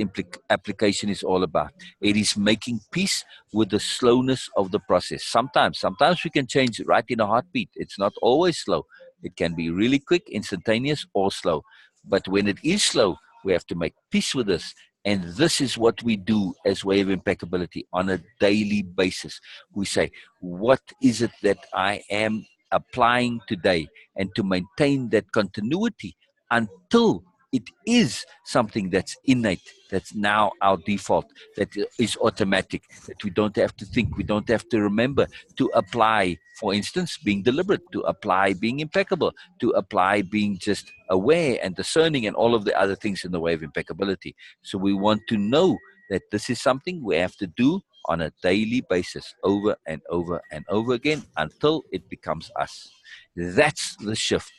application is all about. It is making peace with the slowness of the process. Sometimes we can change right in a heartbeat. It's not always slow. It can be really quick, instantaneous, or slow. But when it is slow, we have to make peace with this. And this is what we do as Way of Impeccability on a daily basis. We say, what is it that I am applying today? And to maintain that continuity until it is something that's innate, that's now our default, that is automatic, that we don't have to think, we don't have to remember to apply, for instance, being deliberate, to apply being impeccable, to apply being just aware and discerning, and all of the other things in the Way of Impeccability. So we want to know that this is something we have to do on a daily basis, over and over and over again, until it becomes us. That's the shift.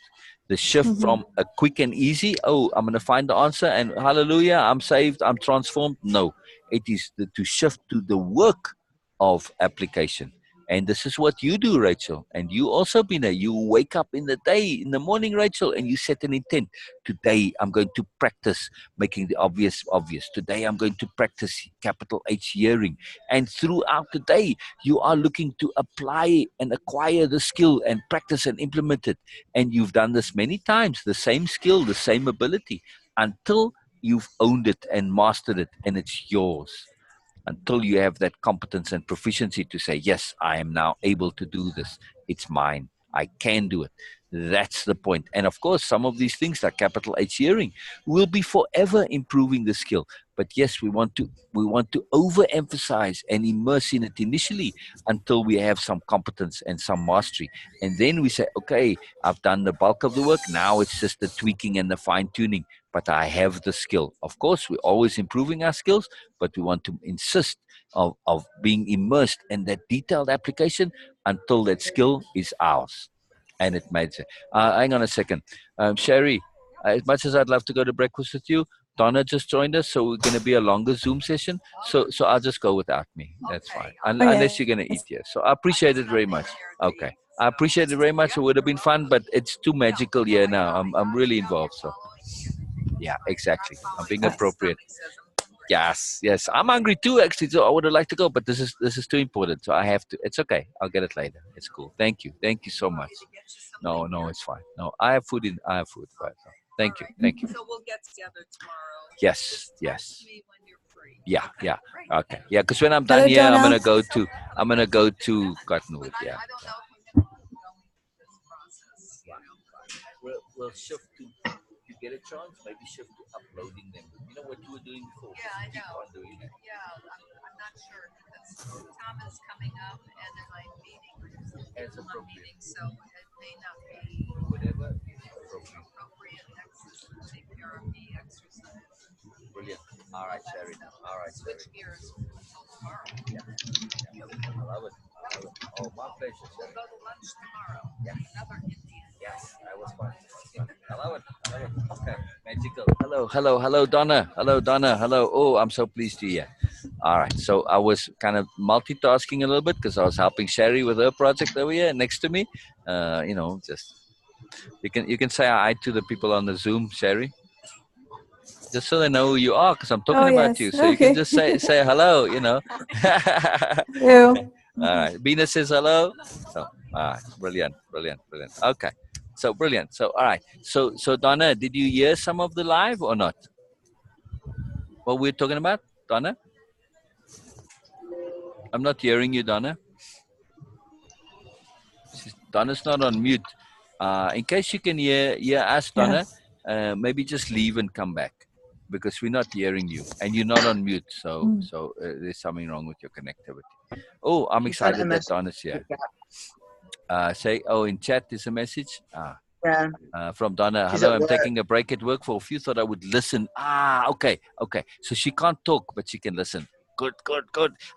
The shift from a quick and easy, oh, I'm going to find the answer and hallelujah, I'm saved, I'm transformed. No, it is to shift to the work of application. And this is what you do, Rachel. And you also, Bina, you wake up in the day, in the morning, Rachel, and you set an intent. Today, I'm going to practice making the obvious obvious. Today, I'm going to practice capital H hearing. And throughout the day, you are looking to apply and acquire the skill and practice and implement it. And you've done this many times, the same skill, the same ability, until you've owned it and mastered it, and it's yours, until you have that competence and proficiency to say, yes, I am now able to do this. It's mine. I can do it. That's the point. And of course, some of these things like capital H hearing will be forever improving the skill. But yes, we want to overemphasize and immerse in it initially until we have some competence and some mastery. And then we say, okay, I've done the bulk of the work. Now it's just the tweaking and the fine tuning. But I have the skill. Of course, we're always improving our skills, but we want to insist of being immersed in that detailed application until that skill is ours. And it made sense. Hang on a second. Sherry, as much as I'd love to go to breakfast with you, Donna just joined us, so we're going to be a longer Zoom session. So I'll just go without me. That's fine. Okay. Unless you're going to eat here. So I appreciate it very much. Okay. I appreciate it very much. It would have been fun, but it's too magical here now. I'm really involved. So yeah, exactly. I'm being appropriate. Yes, yes. I'm hungry too, actually. So I would have liked to go, but this is too important. So I have to. It's okay. I'll get it later. It's cool. Thank you. Thank you so much. No, no, it's fine. No, I have food in. I have food. Right. So, thank you. Thank you. So we'll get together tomorrow. Yes, yes. Me when you're free. Yeah, yeah. Great. Okay. Yeah, because when I'm done Hello, here, I'm Donna. gonna go to. I'm gonna go to Cottonwood. But Yeah. I don't know if I'm going through this process. You know. We'll shift to. If you get a chance, maybe shift to uploading them. You know what you were doing before. Yeah, I Keep know. on doing that. Yeah, I'm not sure because Tom is coming up and then I'm meeting As people I'm appropriate. meeting, so it may not be Whatever is appropriate. appropriate access to take care of the exercise. Brilliant. All right, Sherry. All right, Sherry. Switch gears until tomorrow. I love it. I love it. Oh, my pleasure, We'll Sherry. go to lunch tomorrow. Yeah. Another Indian. Yes, that was fun. I love it. I love it. Okay, magical. Hello, Donna. Hello, Donna. Hello. Oh, I'm so pleased to hear. All right, so I was kind of multitasking a little bit because I was helping Sherry with her project over here next to me. Just you can say hi to the people on the Zoom, Sherry, just so they know who you are because I'm Oh talking about you. yes. So you can Okay. just say hello. Hello. All right. Bina says hello. So, all right. Brilliant. Okay. So brilliant. So, all right. So Donna, did you hear some of the live or not? What we're talking about, Donna? I'm not hearing you, Donna. Donna's not on mute. In case you can hear us, Donna, Yes. maybe just leave and come back because we're not hearing you and you're not on mute. So there's something wrong with your connectivity. Oh, I'm She sent a excited that message. Donna's here. In chat is a message. Yeah, From Donna. she's Hello, at I'm work. taking a break at work for a few. Thought I would listen. Okay. So she can't talk, but she can listen. Good.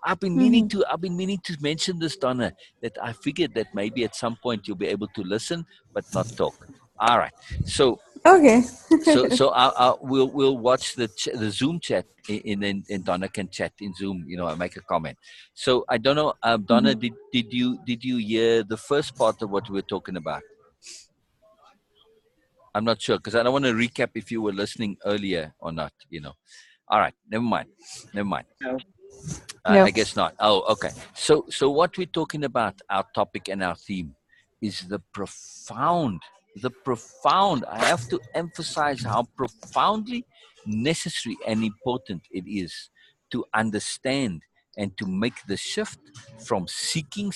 I've been meaning to mention this, Donna, that I figured that maybe at some point you'll be able to listen but not talk. All right. So Okay. we'll watch the Zoom chat and Donna can chat in Zoom. I make a comment. So I don't know, Donna, did you hear the first part of what we were talking about? I'm not sure because I don't want to recap if you were listening earlier or not. All right, never mind. No. No. I guess not. Oh, okay. So what we're talking about, our topic and our theme, is the profound. The profound. I have to emphasize how profoundly necessary and important it is to understand and to make the shift from seeking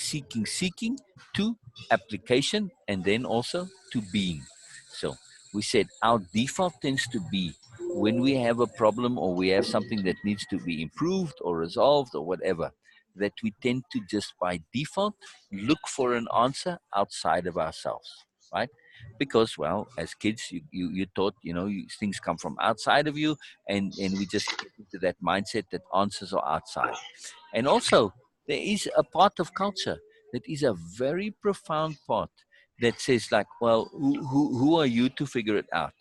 to application and then also to being. So we said our default tends to be when we have a problem or we have something that needs to be improved or resolved or whatever, that we tend to just by default look for an answer outside of ourselves, right? Because, well, as kids, you taught, things come from outside of you, and we just get into that mindset that answers are outside. And also, there is a part of culture that is a very profound part that says, like, well, who are you to figure it out?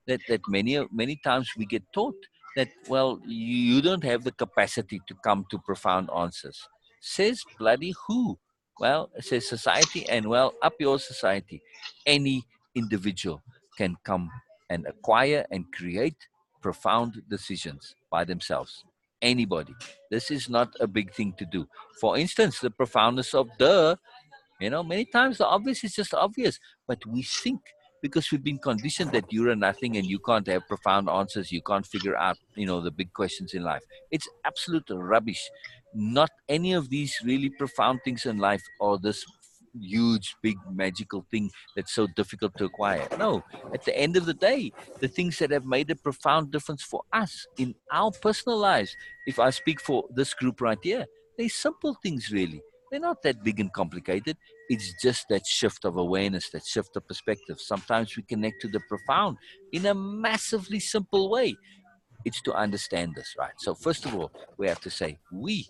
That many times we get taught that, well, you don't have the capacity to come to profound answers. Says bloody who? Well, it says society, and well, up your society, any individual can come and acquire and create profound decisions by themselves. Anybody. This is not a big thing to do. For instance, the profoundness of many times the obvious is just obvious, but we think because we've been conditioned that you're a nothing and you can't have profound answers, you can't figure out, the big questions in life. It's absolute rubbish. Not any of these really profound things in life are this huge, big, magical thing that's so difficult to acquire. No, at the end of the day, the things that have made a profound difference for us in our personal lives, if I speak for this group right here, they're simple things really. They're not that big and complicated. It's just that shift of awareness, that shift of perspective. Sometimes we connect to the profound in a massively simple way. It's to understand this, right? So first of all, we have to say we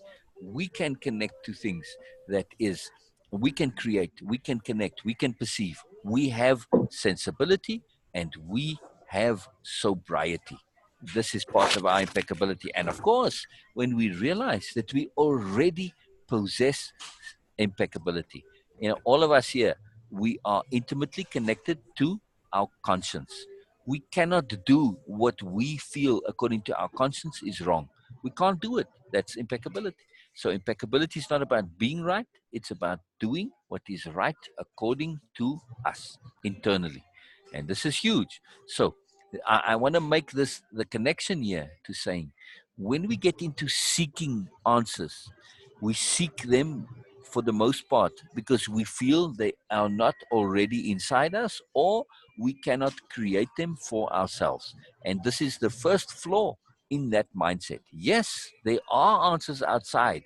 can connect to things that is we can create, we can connect, we can perceive. We have sensibility and we have sobriety. This is part of our impeccability. And of course, when we realize that we already possess impeccability, all of us here, we are intimately connected to our conscience. We cannot do what we feel according to our conscience is wrong. We can't do it. That's impeccability. So impeccability is not about being right. It's about doing what is right according to us internally. And this is huge. So I want to make this the connection here to saying when we get into seeking answers, we seek them for the most part because we feel they are not already inside us, or we cannot create them for ourselves. And this is the first flaw in that mindset. Yes, there are answers outside,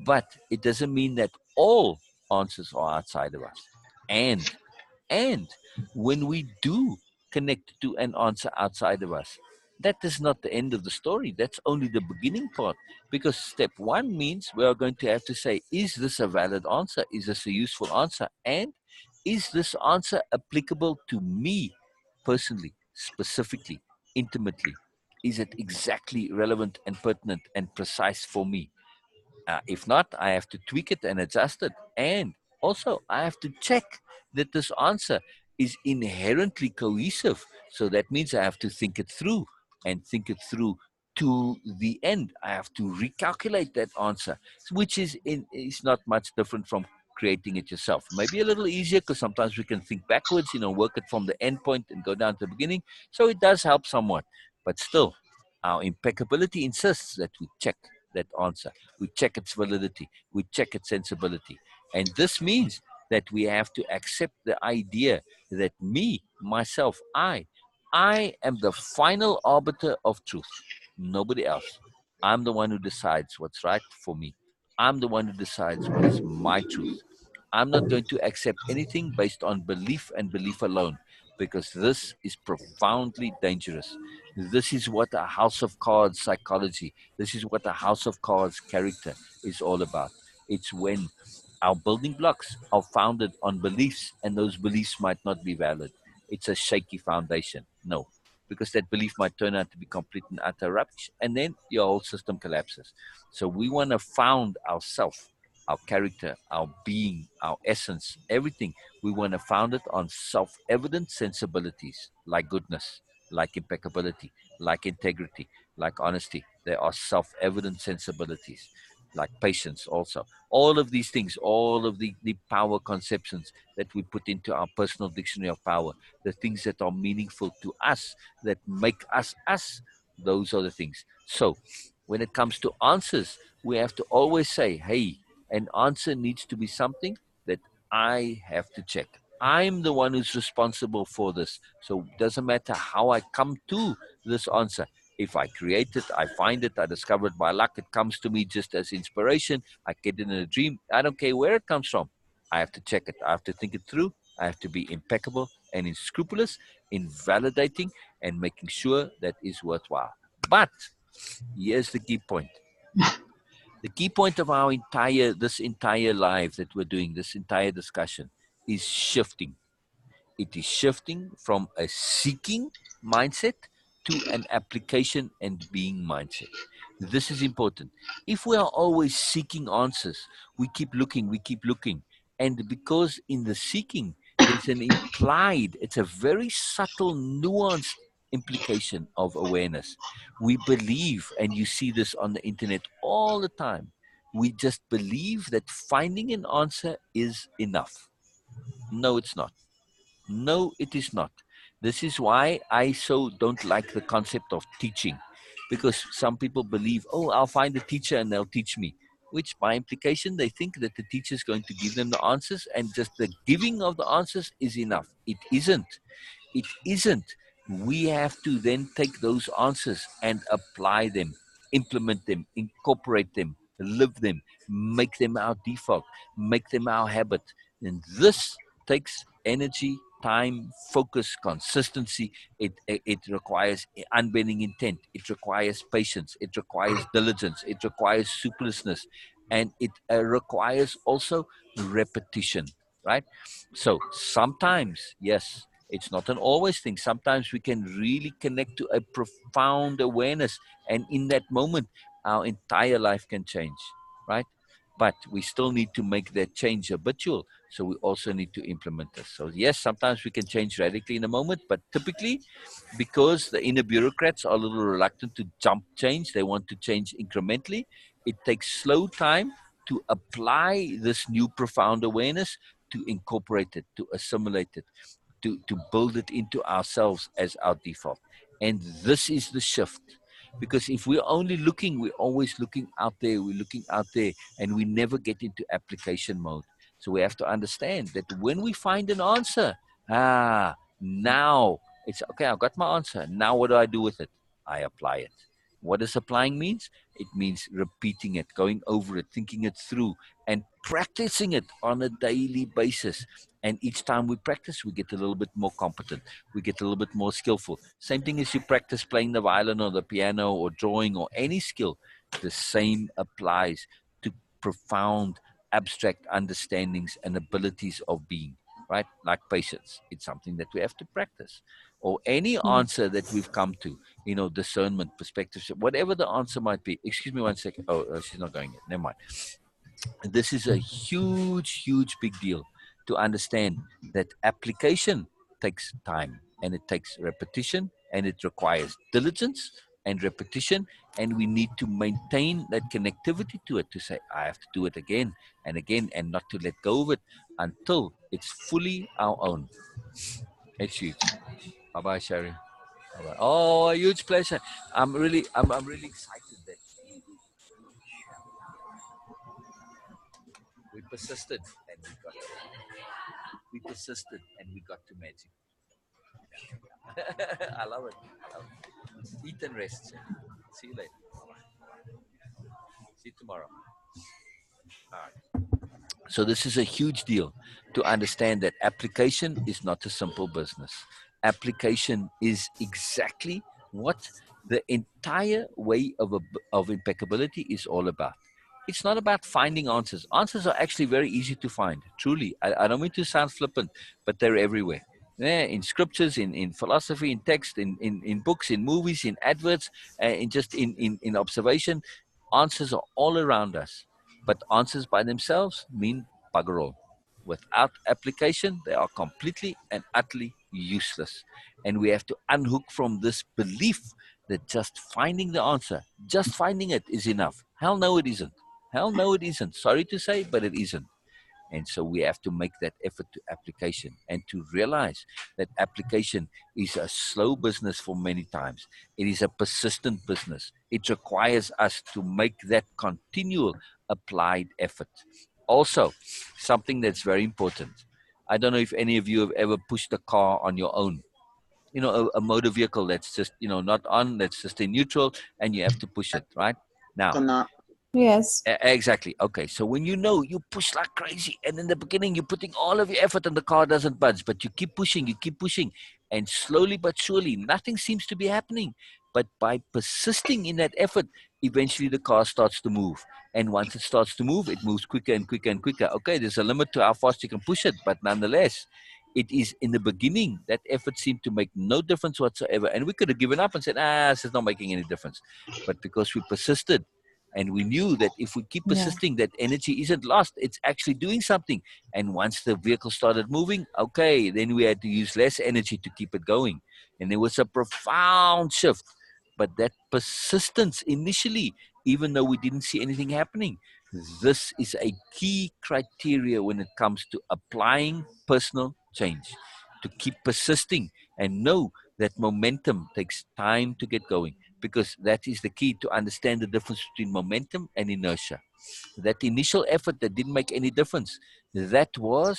but it doesn't mean that all answers are outside of us. And when we do connect to an answer outside of us, that is not the end of the story. That's only the beginning part. Because step one means we are going to have to say, is this a valid answer? Is this a useful answer? And is this answer applicable to me personally, specifically, intimately? Is it exactly relevant and pertinent and precise for me? If not, I have to tweak it and adjust it. And also, I have to check that this answer is inherently cohesive. So that means I have to think it through and think it through to the end. I have to recalculate that answer, which is not much different from creating it yourself. Maybe a little easier because sometimes we can think backwards, work it from the end point and go down to the beginning. So it does help somewhat. But still, our impeccability insists that we check that answer. We check its validity. We check its sensibility. And this means that we have to accept the idea that me, myself, I am the final arbiter of truth. Nobody else. I'm the one who decides what's right for me. I'm the one who decides what is my truth. I'm not going to accept anything based on belief and belief alone, because this is profoundly dangerous. This is what a house of cards psychology, this is what a house of cards character is all about. It's when our building blocks are founded on beliefs and those beliefs might not be valid. It's a shaky foundation. No, because that belief might turn out to be complete and utter rubbish, and then your whole system collapses. So we want to found ourself, our character, our being, our essence, everything. We want to found it on self-evident sensibilities like goodness, like impeccability, like integrity, like honesty. They are self-evident sensibilities, like patience also. All of these things, all of the power conceptions that we put into our personal dictionary of power, the things that are meaningful to us, that make us us, those are the things. So when it comes to answers, we have to always say, hey, an answer needs to be something that I have to check. I'm the one who's responsible for this. So it doesn't matter how I come to this answer. If I create it, I find it, I discover it by luck, it comes to me just as inspiration. I get it in a dream. I don't care where it comes from. I have to check it. I have to think it through. I have to be impeccable and unscrupulous in validating and making sure that is worthwhile. But here's the key point. The key point of this entire life that we're doing, this entire discussion, is shifting. It is shifting from a seeking mindset to an application and being mindset. This is important. If we are always seeking answers, we keep looking, And because in the seeking, there's an implied, it's a very subtle, nuanced implication of awareness. We believe, and you see this on the internet all the time, we just believe that finding an answer is enough. No, it's not. No, it is not. This is why I so don't like the concept of teaching, because some people believe, oh, I'll find a teacher and they'll teach me, which by implication, they think that the teacher is going to give them the answers and just the giving of the answers is enough. It isn't. It isn't. We have to then take those answers and apply them, implement them, incorporate them, live them, make them our default, make them our habit. And this takes energy, time, focus, consistency. It requires unbending intent. It requires patience. It requires diligence. It requires superlessness. And it requires also repetition, right? So sometimes, yes, it's not an always thing. Sometimes we can really connect to a profound awareness. And in that moment, our entire life can change, right? But we still need to make that change habitual. So we also need to implement this. So yes, sometimes we can change radically in a moment, but typically because the inner bureaucrats are a little reluctant to jump change, they want to change incrementally. It takes slow time to apply this new profound awareness, to incorporate it, to assimilate it, to build it into ourselves as our default. And this is the shift. Because if we're only looking, we're always looking out there, we're looking out there, and we never get into application mode. So we have to understand that when we find an answer, now it's okay, I've got my answer. Now what do I do with it? I apply it. What does applying means? It means repeating it, going over it, thinking it through, and practicing it on a daily basis. And each time we practice, we get a little bit more competent. We get a little bit more skillful. Same thing as you practice playing the violin or the piano or drawing or any skill. The same applies to profound, abstract understandings and abilities of being, right? Like patience. It's something that we have to practice. Or any answer that we've come to, discernment, perspective, whatever the answer might be. Excuse me 1 second. Oh, she's not going yet. Never mind. This is a huge, huge big deal to understand that application takes time and it takes repetition and it requires diligence and repetition. And we need to maintain that connectivity to it, to say, I have to do it again and not to let go of it until it's fully our own. It's huge. Bye bye, Sherry. Bye-bye. Oh, a huge pleasure. I'm really excited that we persisted and we got to, we persisted and we got to magic. I love it. I love it. Eat and rest. Sir. See you later. See you tomorrow. All right. So this is a huge deal to understand that application is not a simple business. Application is exactly what the entire way of impeccability is all about. It's not about finding answers. Answers are actually very easy to find. Truly, I don't mean to sound flippant, but they're everywhere. Yeah, in scriptures, in philosophy, in text, in books, in movies, in adverts, in just in observation, answers are all around us. But answers by themselves mean bugger all. Without application, they are completely and utterly useless. And we have to unhook from this belief that just finding the answer, just finding it is enough. Hell no, it isn't. Hell no, it isn't. Sorry to say, but it isn't. And so we have to make that effort to application and to realize that application is a slow business for many times. It is a persistent business. It requires us to make that continual applied effort. Also, something that's very important. I don't know if any of you have ever pushed a car on your own. A motor vehicle that's just, not on, that's just in neutral, and you have to push it, right? Now, Done that. Yes. exactly. Okay. So when you push like crazy, and in the beginning you're putting all of your effort and the car doesn't budge, but you keep pushing, and slowly but surely nothing seems to be happening. But by persisting in that effort, eventually the car starts to move. And once it starts to move, it moves quicker and quicker and quicker. Okay, there's a limit to how fast you can push it, but nonetheless, it is in the beginning that effort seemed to make no difference whatsoever. And we could have given up and said, this is not making any difference. But because we persisted, And we knew that if we keep persisting, that energy isn't lost, it's actually doing something. And once the vehicle started moving, okay, then we had to use less energy to keep it going. And there was a profound shift. But that persistence initially, even though we didn't see anything happening, this is a key criteria when it comes to applying personal change. To keep persisting and know that momentum takes time to get going, because that is the key to understand the difference between momentum and inertia. That initial effort that didn't make any difference, that was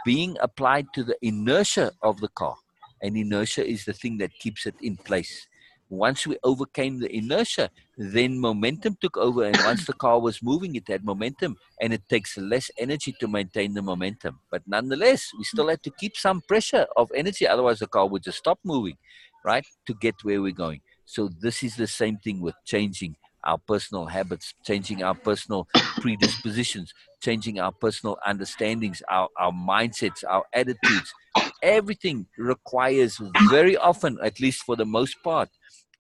being applied to the inertia of the car. And inertia is the thing that keeps it in place. Once we overcame the inertia, then momentum took over. And once the car was moving, it had momentum, and it takes less energy to maintain the momentum. But nonetheless, we still had to keep some pressure of energy. Otherwise, the car would just stop moving, right, to get where we're going. So this is the same thing with changing our personal habits, changing our personal predispositions, changing our personal understandings, our mindsets, our attitudes. Everything requires, very often, at least for the most part,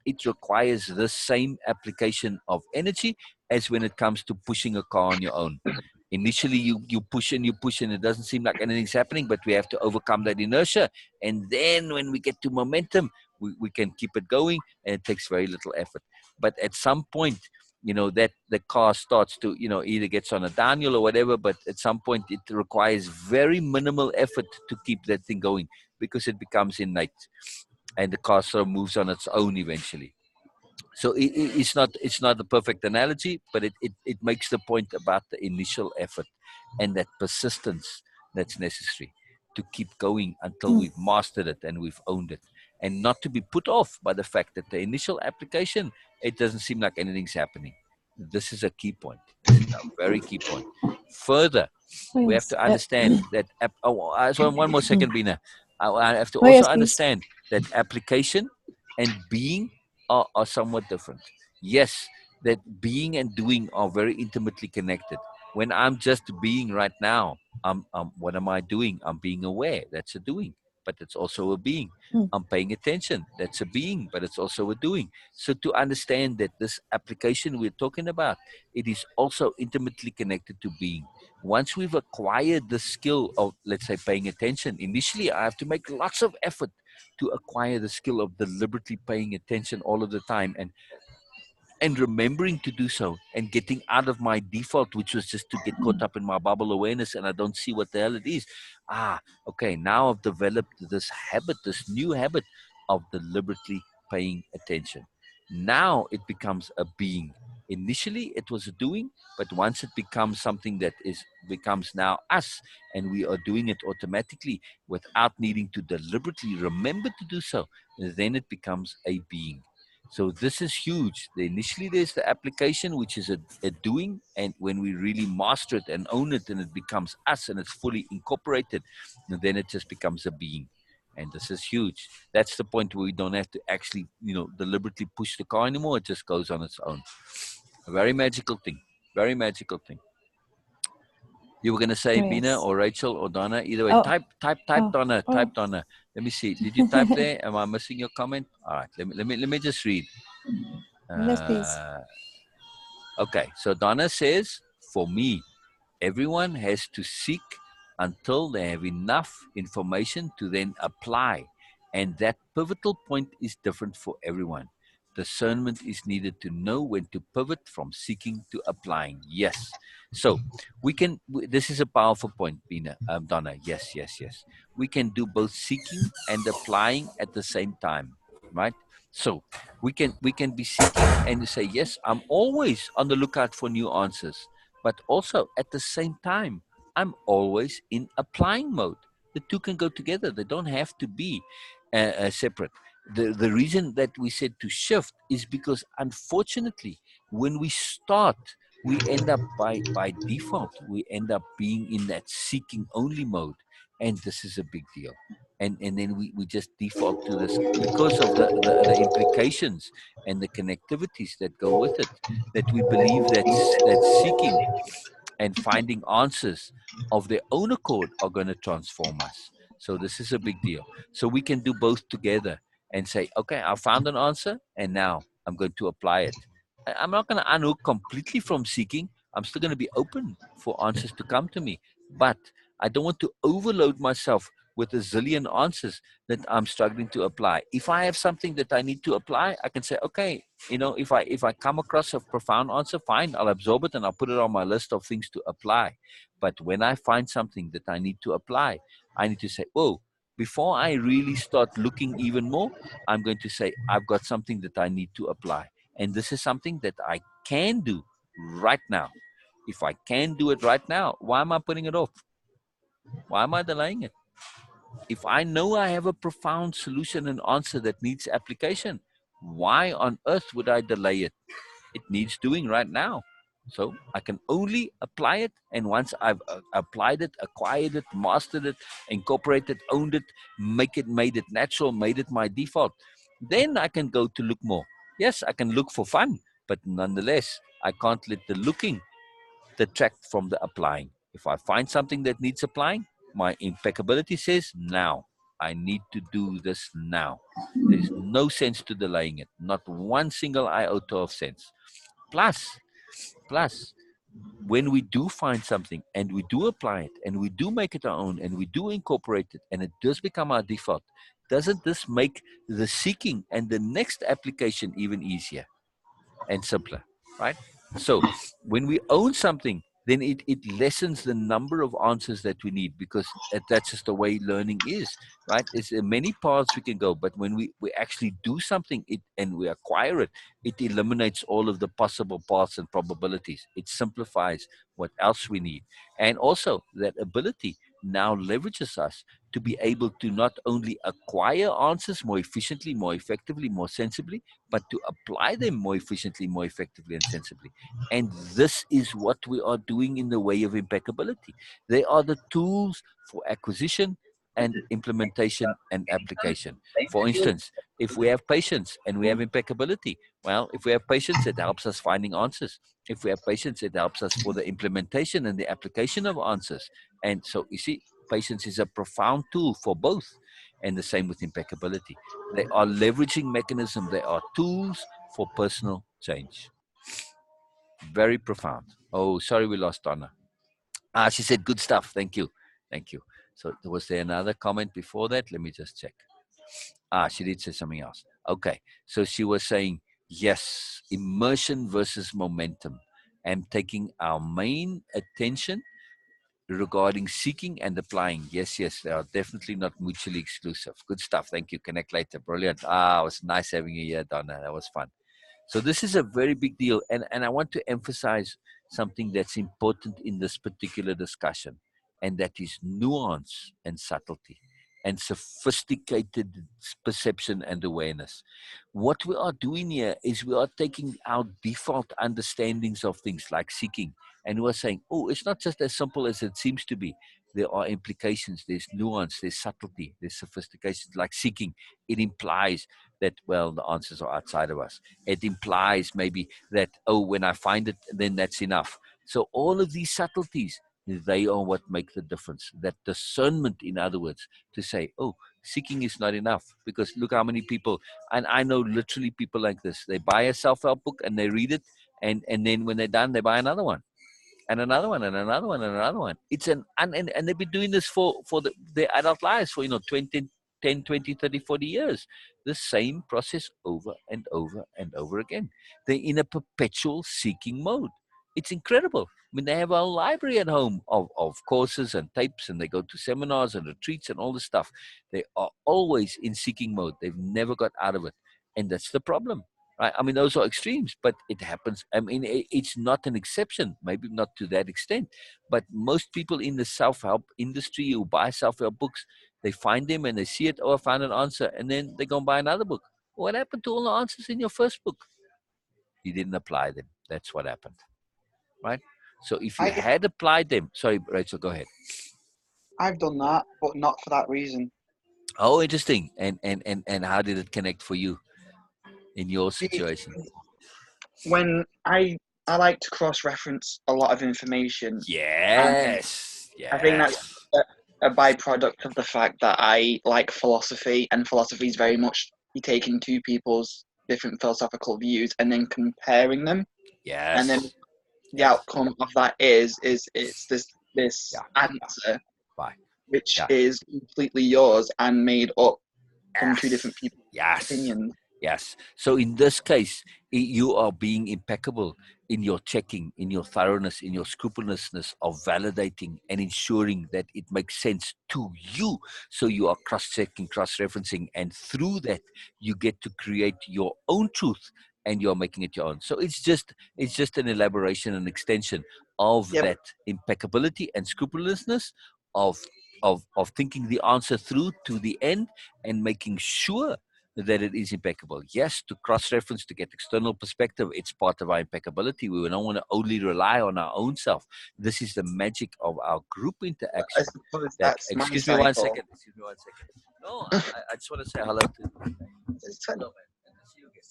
it requires the same application of energy as when it comes to pushing a car on your own. Initially, you push and it doesn't seem like anything's happening, but we have to overcome that inertia. And then when we get to momentum, we can keep it going, and it takes very little effort. But at some point, that the car starts to, either gets on a downhill or whatever, but at some point it requires very minimal effort to keep that thing going, because it becomes innate, and the car sort of moves on its own eventually. So it's not a perfect analogy, but it makes the point about the initial effort and that persistence that's necessary to keep going until we've mastered it and we've owned it, and not to be put off by the fact that the initial application, it doesn't seem like anything's happening. This is a key point. This is a very key point. Further, we have to understand that. So one more second, Bina. I have to also yes, please. understand that application and being are somewhat different. Yes, that being and doing are very intimately connected. When I'm just being right now, what am I doing? I'm being aware. That's a doing, but it's also a being. I'm paying attention. That's a being, but it's also a doing. So to understand that this application we're talking about, it is also intimately connected to being. Once we've acquired the skill of, let's say, paying attention, initially I have to make lots of effort to acquire the skill of deliberately paying attention all of the time, and remembering to do so, and getting out of my default, which was just to get caught up in my bubble awareness and I don't see what the hell it is. Okay, now I've developed this habit, this new habit of deliberately paying attention. Now it becomes a being. Initially it was a doing, but once it becomes something that becomes now us, and we are doing it automatically without needing to deliberately remember to do so, then it becomes a being. So this is huge. Initially, there's the application, which is a doing, and when we really master it and own it, and it becomes us, and it's fully incorporated, and then it just becomes a being. And this is huge. That's the point where we don't have to actually, deliberately push the car anymore. It just goes on its own. A very magical thing. Very magical thing. You were going to say, Bina or Rachel or Donna, either way. Type Donna, type Donna. Let me see. Did you type there? Am I missing your comment? All right. Let me just read. Yes, please. Okay. So Donna says, for me, everyone has to seek until they have enough information to then apply. And that pivotal point is different for everyone. Discernment is needed to know when to pivot from seeking to applying. Yes. So this is a powerful point, Bina, Donna. Yes, yes, yes. We can do both seeking and applying at the same time, right? So we can be seeking and say, yes, I'm always on the lookout for new answers. But also at the same time, I'm always in applying mode. The two can go together. They don't have to be separate. The reason that we said to shift is because, unfortunately, when we start, we end up by default, we end up being in that seeking only mode. And this is a big deal. And then we just default to this because of the implications and the connectivities that go with it, that we believe that seeking and finding answers of their own accord are going to transform us. So this is a big deal. So we can do both together and say, okay, I found an answer, and now I'm going to apply it. I'm not going to unhook completely from seeking. I'm still going to be open for answers to come to me. But I don't want to overload myself with a zillion answers that I'm struggling to apply. If I have something that I need to apply, I can say, okay, if I come across a profound answer, fine, I'll absorb it and I'll put it on my list of things to apply. But when I find something that I need to apply, I need to say, oh, before I really start looking even more, I'm going to say, I've got something that I need to apply. And this is something that I can do right now. If I can do it right now, why am I putting it off? Why am I delaying it? If I know I have a profound solution and answer that needs application, why on earth would I delay it? It needs doing right now. So I can only apply it. And once I've applied it, acquired it, mastered it, incorporated, owned it, made it natural, made it my default, then I can go to look more. Yes, I can look for fun, but nonetheless, I can't let the looking detract from the applying. If I find something that needs applying, my impeccability says now. I need to do this now. There's no sense to delaying it. Not one single iota of sense. Plus, when we do find something and we do apply it and we do make it our own and we do incorporate it and it does become our default, doesn't this make the seeking and the next application even easier and simpler, right? So when we own something, then it lessens the number of answers that we need, because that's just the way learning is, right? There's many paths we can go, but when we actually do something and we acquire it, it eliminates all of the possible paths and probabilities. It simplifies what else we need. And also that ability now leverages us to be able to not only acquire answers more efficiently, more effectively, more sensibly, but to apply them more efficiently, more effectively, and sensibly. And this is what we are doing in the way of impeccability. They are the tools for acquisition and implementation and application. For instance, if we have patience and we have impeccability, well, if we have patience, it helps us finding answers. If we have patience, it helps us for the implementation and the application of answers. And so, you see, patience is a profound tool for both. And the same with impeccability. They are leveraging mechanisms. They are tools for personal change. Very profound. Oh, sorry, we lost Donna. She said, good stuff. Thank you. Thank you. So was there another comment before that? Let me just check. She did say something else. Okay. So she was saying, yes, immersion versus momentum, and taking our main attention regarding seeking and applying. Yes, they are definitely not mutually exclusive. Good stuff. Thank you. Connect later. Brilliant. It was nice having you here, Donna. That was fun. So this is a very big deal. And I want to emphasize something that's important in this particular discussion, and that is nuance and subtlety and sophisticated perception and awareness. What we are doing here is we are taking our default understandings of things like seeking, and we're saying, oh, it's not just as simple as it seems to be. There are implications, there's nuance, there's subtlety, there's sophistication. Like seeking, it implies that, well, the answers are outside of us. It implies maybe that, oh, when I find it, then that's enough. So all of these subtleties, they are what make the difference. That discernment, in other words, to say, oh, seeking is not enough. Because look how many people, and I know literally people like this, they buy a self-help book and they read it, and then when they're done, they buy another one and another one and another one and another one. It's and they've been doing this for their adult lives for 10, 20, 30, 40 years. The same process over and over and over again. They're in a perpetual seeking mode. It's incredible. I mean, they have a library at home of courses and tapes, and they go to seminars and retreats and all this stuff. They are always in seeking mode. They've never got out of it. And that's the problem. Right? I mean, those are extremes, but it happens. I mean, it's not an exception, maybe not to that extent, but most people in the self-help industry who buy self-help books, they find them and they see it, oh, I found an answer, and then they go and buy another book. What happened to all the answers in your first book? You didn't apply them. That's what happened, right? So if you had applied them, sorry, Rachel, go ahead. I've done that, but not for that reason. Oh, interesting. And how did it connect for you in your situation? When I like to cross-reference a lot of information. Yes. I think that's a byproduct of the fact that I like philosophy, and philosophy is very much you taking two people's different philosophical views and then comparing them, and then Yes. the Yes. outcome of that is it's this Yeah. answer Bye. which Yeah. is completely yours and made up from two Yes. different people's Yes. opinions. Yes. So in this case, you are being impeccable in your checking, in your thoroughness, in your scrupulousness of validating and ensuring that it makes sense to you. So you are cross-checking, cross-referencing, and through that you get to create your own truth and you're making it your own. So it's just an elaboration and extension of Yep. that impeccability and scrupulousness of of thinking the answer through to the end and making sure that it is impeccable. Yes, to cross-reference, to get external perspective, it's part of our impeccability. We don't want to only rely on our own self. This is the magic of our group I interaction. suppose That that's my excuse me one cycle. second. Excuse me one second. No, I just want to say hello to. It's kind Hello, of- man. Good to see you again.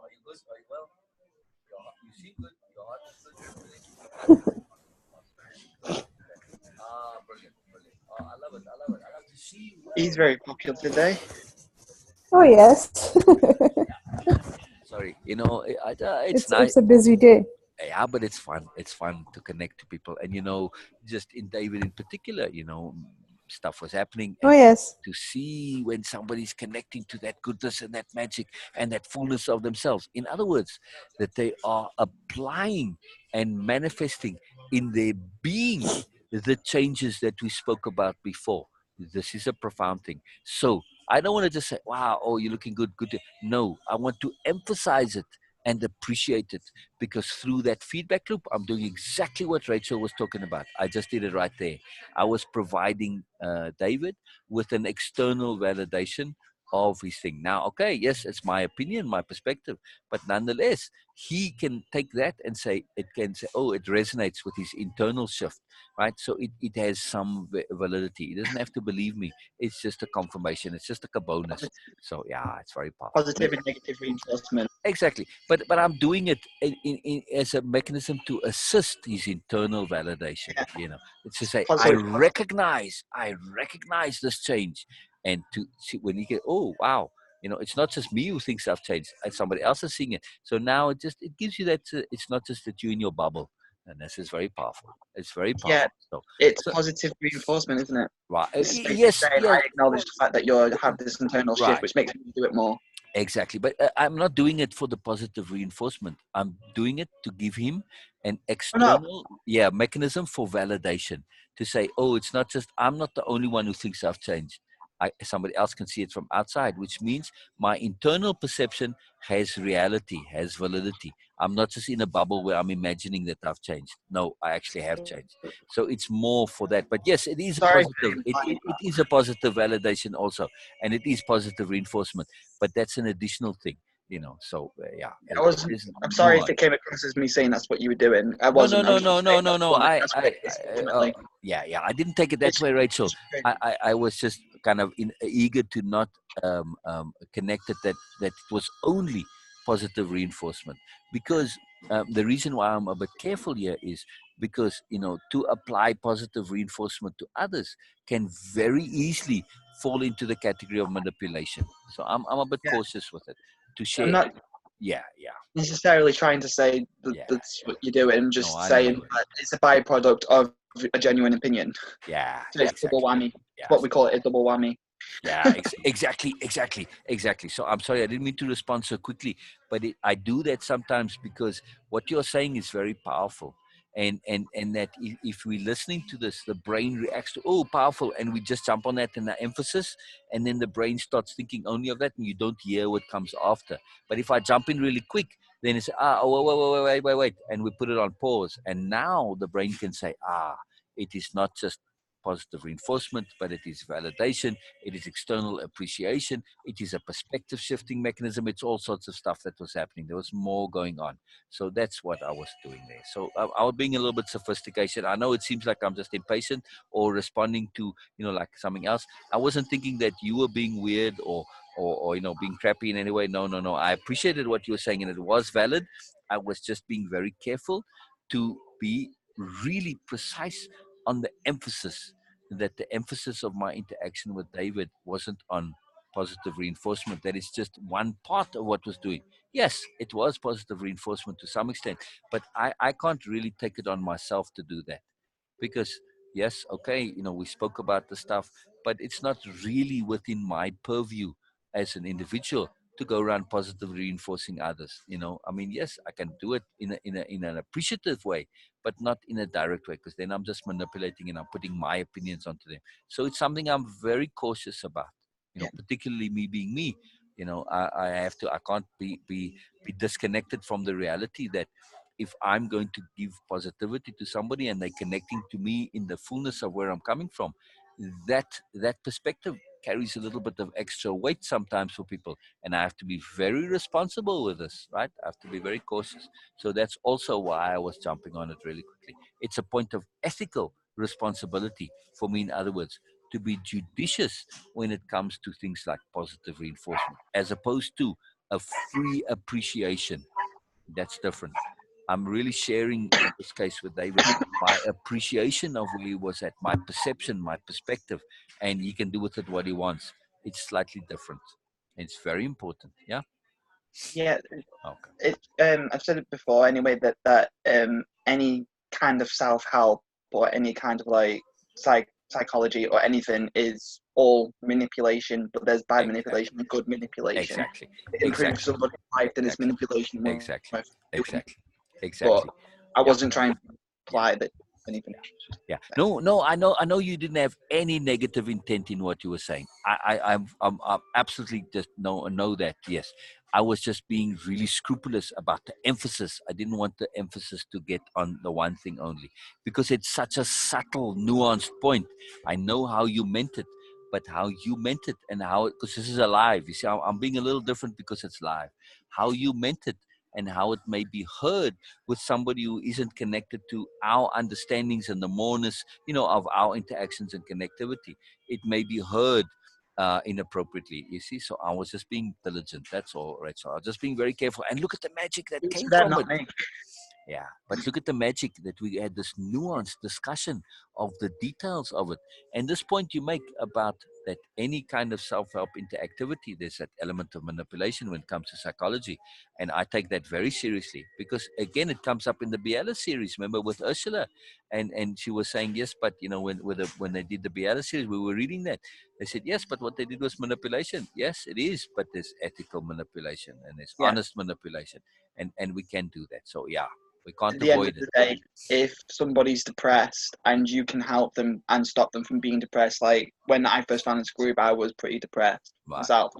Are you good? Are you well? You seem good. Your heart is good. Everything. Brilliant, brilliant. Oh, I love it. I love it. I love to see you He's well. very popular today. Oh yes, Sorry, it's nice. it's a busy day. Yeah, but it's fun. It's fun to connect to people, and just in David in particular, stuff was happening, Oh and yes, to see when somebody's connecting to that goodness and that magic and that fullness of themselves. In other words, that they are applying and manifesting in their being the changes that we spoke about before. This is a profound thing. So I don't want to just say, "Wow, oh, you're looking good, good." No, I want to emphasize it and appreciate it, because through that feedback loop, I'm doing exactly what Rachel was talking about. I just did it right there. I was providing David with an external validation of his thing. Now, okay, yes, it's my opinion, my perspective, but nonetheless, he can take that and say, oh, it resonates with his internal shift, right? So it has some validity. He doesn't have to believe me. It's just a confirmation. It's just like a bonus. So yeah, it's very powerful. Positive and negative reinforcement. Exactly, but I'm doing it as a mechanism to assist his internal validation. Yeah. It's to say I Positive. recognize this change, and to see when you get, oh wow, it's not just me who thinks I've changed; it's somebody else is seeing it. So now it gives you that it's not just that you in your bubble, and this is very powerful. It's very Yeah, powerful. So, it's so positive reinforcement, isn't it? right, It's basically yes, saying yes, I acknowledge the fact that you have this internal shift, right. which makes me do it more. Exactly. But I'm not doing it for the positive reinforcement. I'm doing it to give him an Oh no, external, mechanism for validation, to say, oh, it's not just, I'm not the only one who thinks I've changed. Somebody else can see it from outside, which means my internal perception has reality, has validity. I'm not just in a bubble where I'm imagining that I've changed. No, I actually have changed. So it's more for that. But yes, it is a sorry for positive. implying It is a positive validation also, and it is positive reinforcement, but that's an additional thing, so yeah, that. I wasn't. there's I'm sorry if nuance. it came across as me saying that's what you were doing. I No, no, wasn't. I no, was no, just no, saying no, no. that's what it is ultimately. Yeah, I didn't take it that It's, way, Rachel. it's great. I was just kind of eager to not connect it that it was only positive reinforcement, because the reason why I'm a bit careful here is because to apply positive reinforcement to others can very easily fall into the category of manipulation. So I'm a bit Yeah, cautious with it to I'm share. not Yeah, yeah, necessarily trying to say that yeah, that's yeah. what you're doing. I'm No, just I know saying you. that it's a byproduct of a genuine opinion. Yeah, So it's double exactly. whammy. Yeah, What we call it a double whammy. yeah, exactly. So I'm sorry, I didn't mean to respond so quickly, but I do that sometimes because what you're saying is very powerful. And that if we're listening to this, the brain reacts to, oh, powerful, and we just jump on that and the emphasis, and then the brain starts thinking only of that, and you don't hear what comes after. But if I jump in really quick, then it's wait, and we put it on pause, and now the brain can say, it is not just positive reinforcement, but it is validation, it is external appreciation, it is a perspective shifting mechanism. It's all sorts of stuff that was happening. There was more going on. So that's what I was doing there. So I was being a little bit sophisticated. I know it seems like I'm just impatient or responding to, like something else. I wasn't thinking that you were being weird or being crappy in any way. No, no, no. I appreciated what you were saying and it was valid. I was just being very careful to be really precise on the emphasis, that the emphasis of my interaction with David wasn't on positive reinforcement. That is just one part of what was doing. Yes, it was positive reinforcement to some extent, but I can't really take it on myself to do that, because yes, okay, we spoke about the stuff, but it's not really within my purview as an individual to go around positively reinforcing others. I mean, yes, I can do it in an appreciative way, but not in a direct way, because then I'm just manipulating and I'm putting my opinions onto them. So it's something I'm very cautious about. Particularly me being me. I can't be disconnected from the reality that if I'm going to give positivity to somebody and they're connecting to me in the fullness of where I'm coming from, that perspective carries a little bit of extra weight sometimes for people, and I have to be very responsible with this, right? I have to be very cautious. So that's also why I was jumping on it really quickly. It's a point of ethical responsibility for me, in other words, to be judicious when it comes to things like positive reinforcement, as opposed to a free appreciation. That's different. I'm really sharing, in this case with David, my appreciation of where he was at, my perception, my perspective, and he can do with it what he wants. It's slightly different. It's very important. Yeah. Yeah, Okay. I've said it before anyway, that any kind of self-help or any kind of like psychology or anything is all manipulation, but there's bad manipulation and good manipulation. Exactly. It improves somebody's life, then it's manipulation. Exactly. Exactly. But Exactly. I wasn't trying to imply that anything. Yeah. No. I know you didn't have any negative intent in what you were saying. I'm absolutely just know that. Yes, I was just being really scrupulous about the emphasis. I didn't want the emphasis to get on the one thing only, because it's such a subtle, nuanced point. I know how you meant it, but how you meant it and how, because this is alive. You see, I'm being a little different because it's live. How you meant it and how it may be heard with somebody who isn't connected to our understandings and the moreness, of our interactions and connectivity. It may be heard inappropriately, you see. So I was just being diligent. That's all, right? So I was just being very careful. And look at the magic that came from it. Yeah, but look at the magic that we had, this nuanced discussion of the details of it. And this point you make about that any kind of self-help interactivity, there's that element of manipulation when it comes to psychology. And I take that very seriously, because again, it comes up in the Biela series, remember, with Ursula. And she was saying, yes, but when they did the Biela series, we were reading that. They said, yes, but what they did was manipulation. Yes, it is, but there's ethical manipulation and there's honest manipulation. And we can do that. So yeah. We can't At the end avoid of the it. day, if somebody's depressed and you can help them and stop them from being depressed, like when I first found this group, I was pretty depressed myself.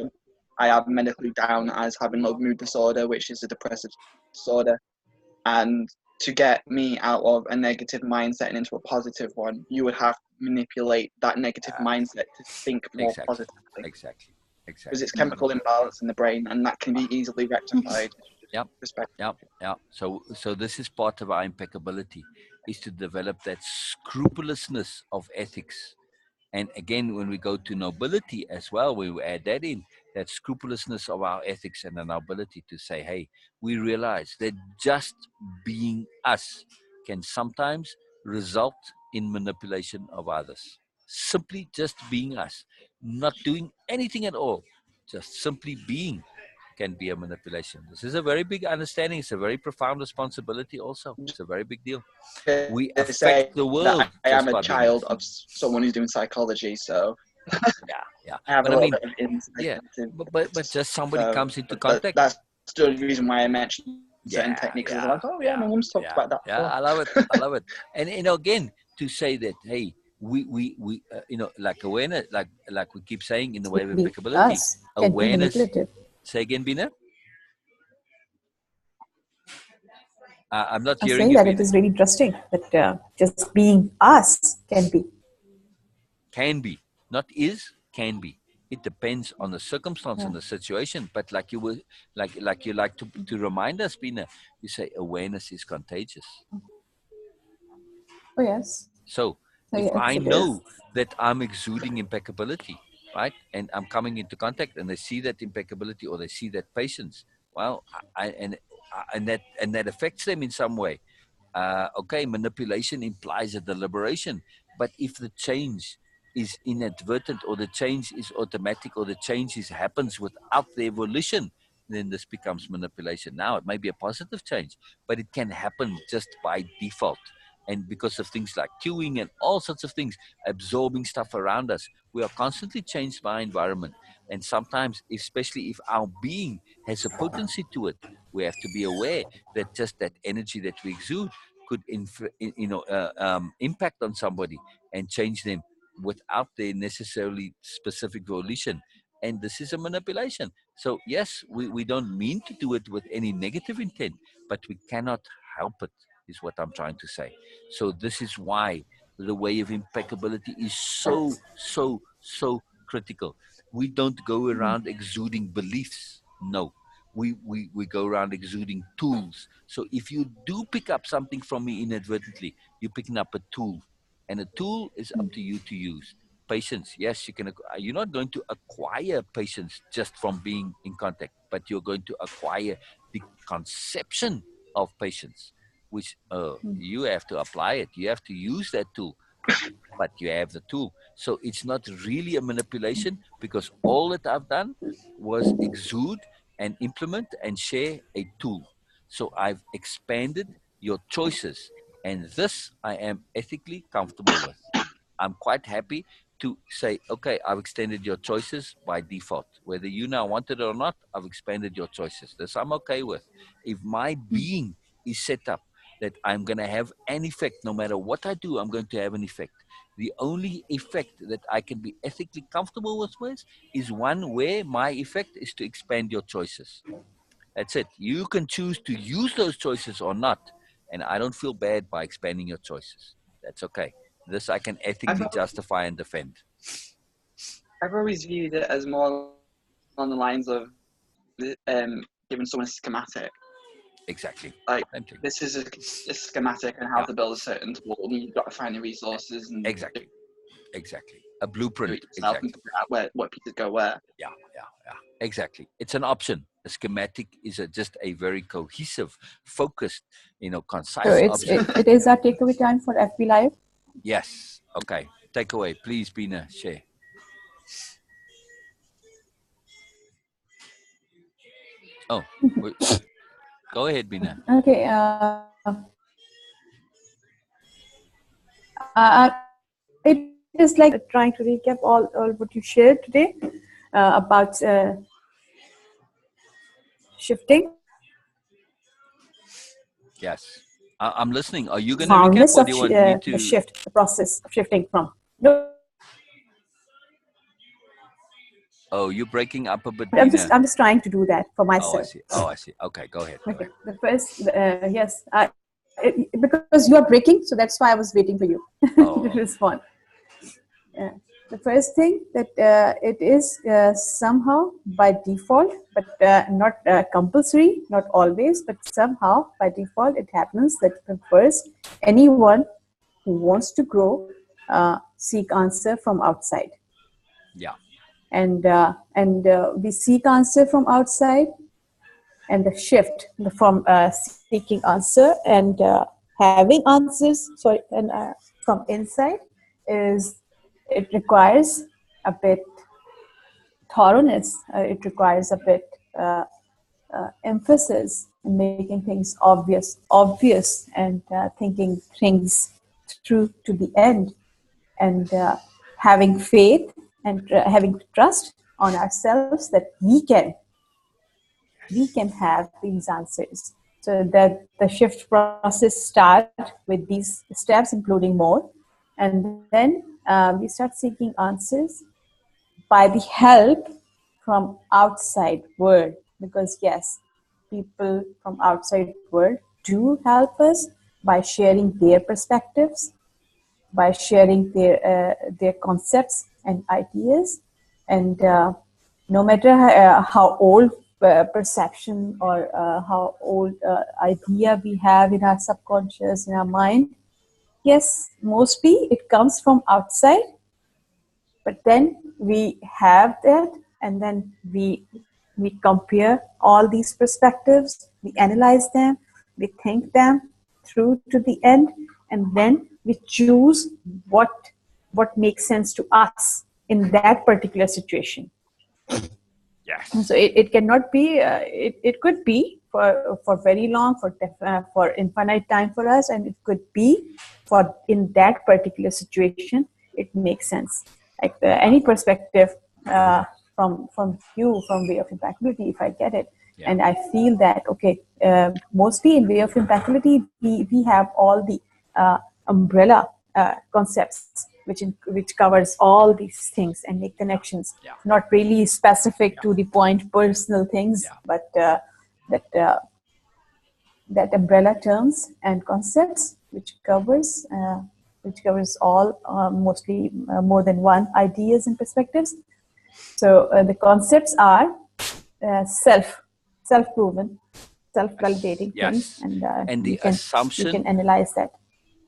I have medically down as having low mood disorder, which is a depressive disorder. And to get me out of a negative mindset and into a positive one, you would have to manipulate that negative mindset to think more positively. Exactly. Because it's chemical imbalance in the brain, and that can be easily rectified. Yeah. So this is part of our impeccability, is to develop that scrupulousness of ethics. And again, when we go to nobility as well, we add that in, that scrupulousness of our ethics and our ability to say, hey, we realize that just being us can sometimes result in manipulation of others. Simply just being us, not doing anything at all, just simply being, can be a manipulation. This is a very big understanding. It's a very profound responsibility also. It's a very big deal. We affect the world. I am a child of someone who's doing psychology, so yeah. I have but a I little mean, bit of insight. but just somebody comes into contact. That's the reason why I mentioned certain techniques. I was like, my mum's talked about that before. I love it. And again, to say that, hey, we like awareness, like we keep saying in the way of impeccability, awareness. Say again, Bina. I'm not hearing saying you, that Bina. it is really interesting that just being us can be. Can be, not is, can be. It depends on the circumstance and the situation. But like you like to remind us, Bina, you say awareness is contagious. Oh yes. So if I know that I'm exuding impeccability, right, and I'm coming into contact, and they see that impeccability or they see that patience, well, and that affects them in some way. Okay, manipulation implies a deliberation, but if the change is inadvertent, or the change is automatic, or the change happens without their volition, then this becomes manipulation. Now, it may be a positive change, but it can happen just by default. And because of things like queuing and all sorts of things, absorbing stuff around us, we are constantly changed by environment. And sometimes, especially if our being has a potency to it, we have to be aware that just that energy that we exude could impact on somebody and change them without their necessarily specific volition. And this is a manipulation. So yes, we don't mean to do it with any negative intent, but we cannot help it, is what I'm trying to say. So this is why the way of impeccability is so critical. We don't go around exuding beliefs. No. We go around exuding tools. So if you do pick up something from me inadvertently, you're picking up a tool. And a tool is up to you to use. Patience, yes, you're not going to acquire patience just from being in contact, but you're going to acquire the conception of patience, which you have to apply it. You have to use that tool, but you have the tool. So it's not really a manipulation, because all that I've done was exude and implement and share a tool. So I've expanded your choices, and this I am ethically comfortable with. I'm quite happy to say, okay, I've extended your choices by default. Whether you now want it or not, I've expanded your choices. This I'm okay with. If my being is set up that I'm going to have an effect, no matter what I do, I'm going to have an effect. The only effect that I can be ethically comfortable with is one where my effect is to expand your choices. That's it. You can choose to use those choices or not. And I don't feel bad by expanding your choices. That's okay. This I can ethically justify and defend. I've always viewed it as more on the lines of giving someone a schematic. Exactly. Like, Same thing. this is a schematic on how to build a certain tool, and you've got to find the resources and Exactly. A do blueprint. it yourself Exactly. and figure out what pieces go where. Yeah. Exactly. It's an option. A schematic is just a very cohesive, focused, So concise option. it is our takeaway time for FB Live. Yes. Okay. Takeaway, please, Bina, share. Oh, go ahead, Bina. Okay. It is like trying to recap all what you shared today about shifting. Yes. I'm listening. Are you going to recap, Profoundness or of do you want me the to? shift, the process of shifting from. No, Oh, you're breaking up a bit, Bina. I'm just trying to do that for Oh, I myself. see. Oh, I see. Okay, go ahead. Okay. The first, yes, because you are breaking, so that's why I was waiting for you to respond. The first thing that it is somehow by default, but not compulsory, not always, but somehow by default it happens that first anyone who wants to grow seek answer from outside. Yeah. And we seek answer from outside, and the shift from seeking answer and having answers and from inside is, it requires a bit thoroughness, it requires a bit emphasis in making things obvious and thinking things through to the end, and having faith and having trust on ourselves that we can have these answers. So that the shift process start with these steps, including more, and then we start seeking answers by the help from outside world, because yes, people from outside world do help us by sharing their perspectives, by sharing their concepts and ideas, and no matter how old perception or how old idea we have in our subconscious, in our mind, yes, mostly it comes from outside, but then we have that, and then we compare all these perspectives, we analyze them, we think them through to the end, and then we choose what what makes sense to us in that particular situation. Yes. So it cannot be. It could be for very long, for infinite time for us, and it could be for in that particular situation. It makes sense. Like any perspective from you, from Way of Impeccability, if I get it, and I feel that okay, mostly in Way of Impeccability, we have all the umbrella concepts which covers all these things and make connections, not really specific to the point personal things, but that that umbrella terms and concepts which covers all mostly more than one ideas and perspectives. So the concepts are self-proven, self-validating things, and you the can assumption analyze that.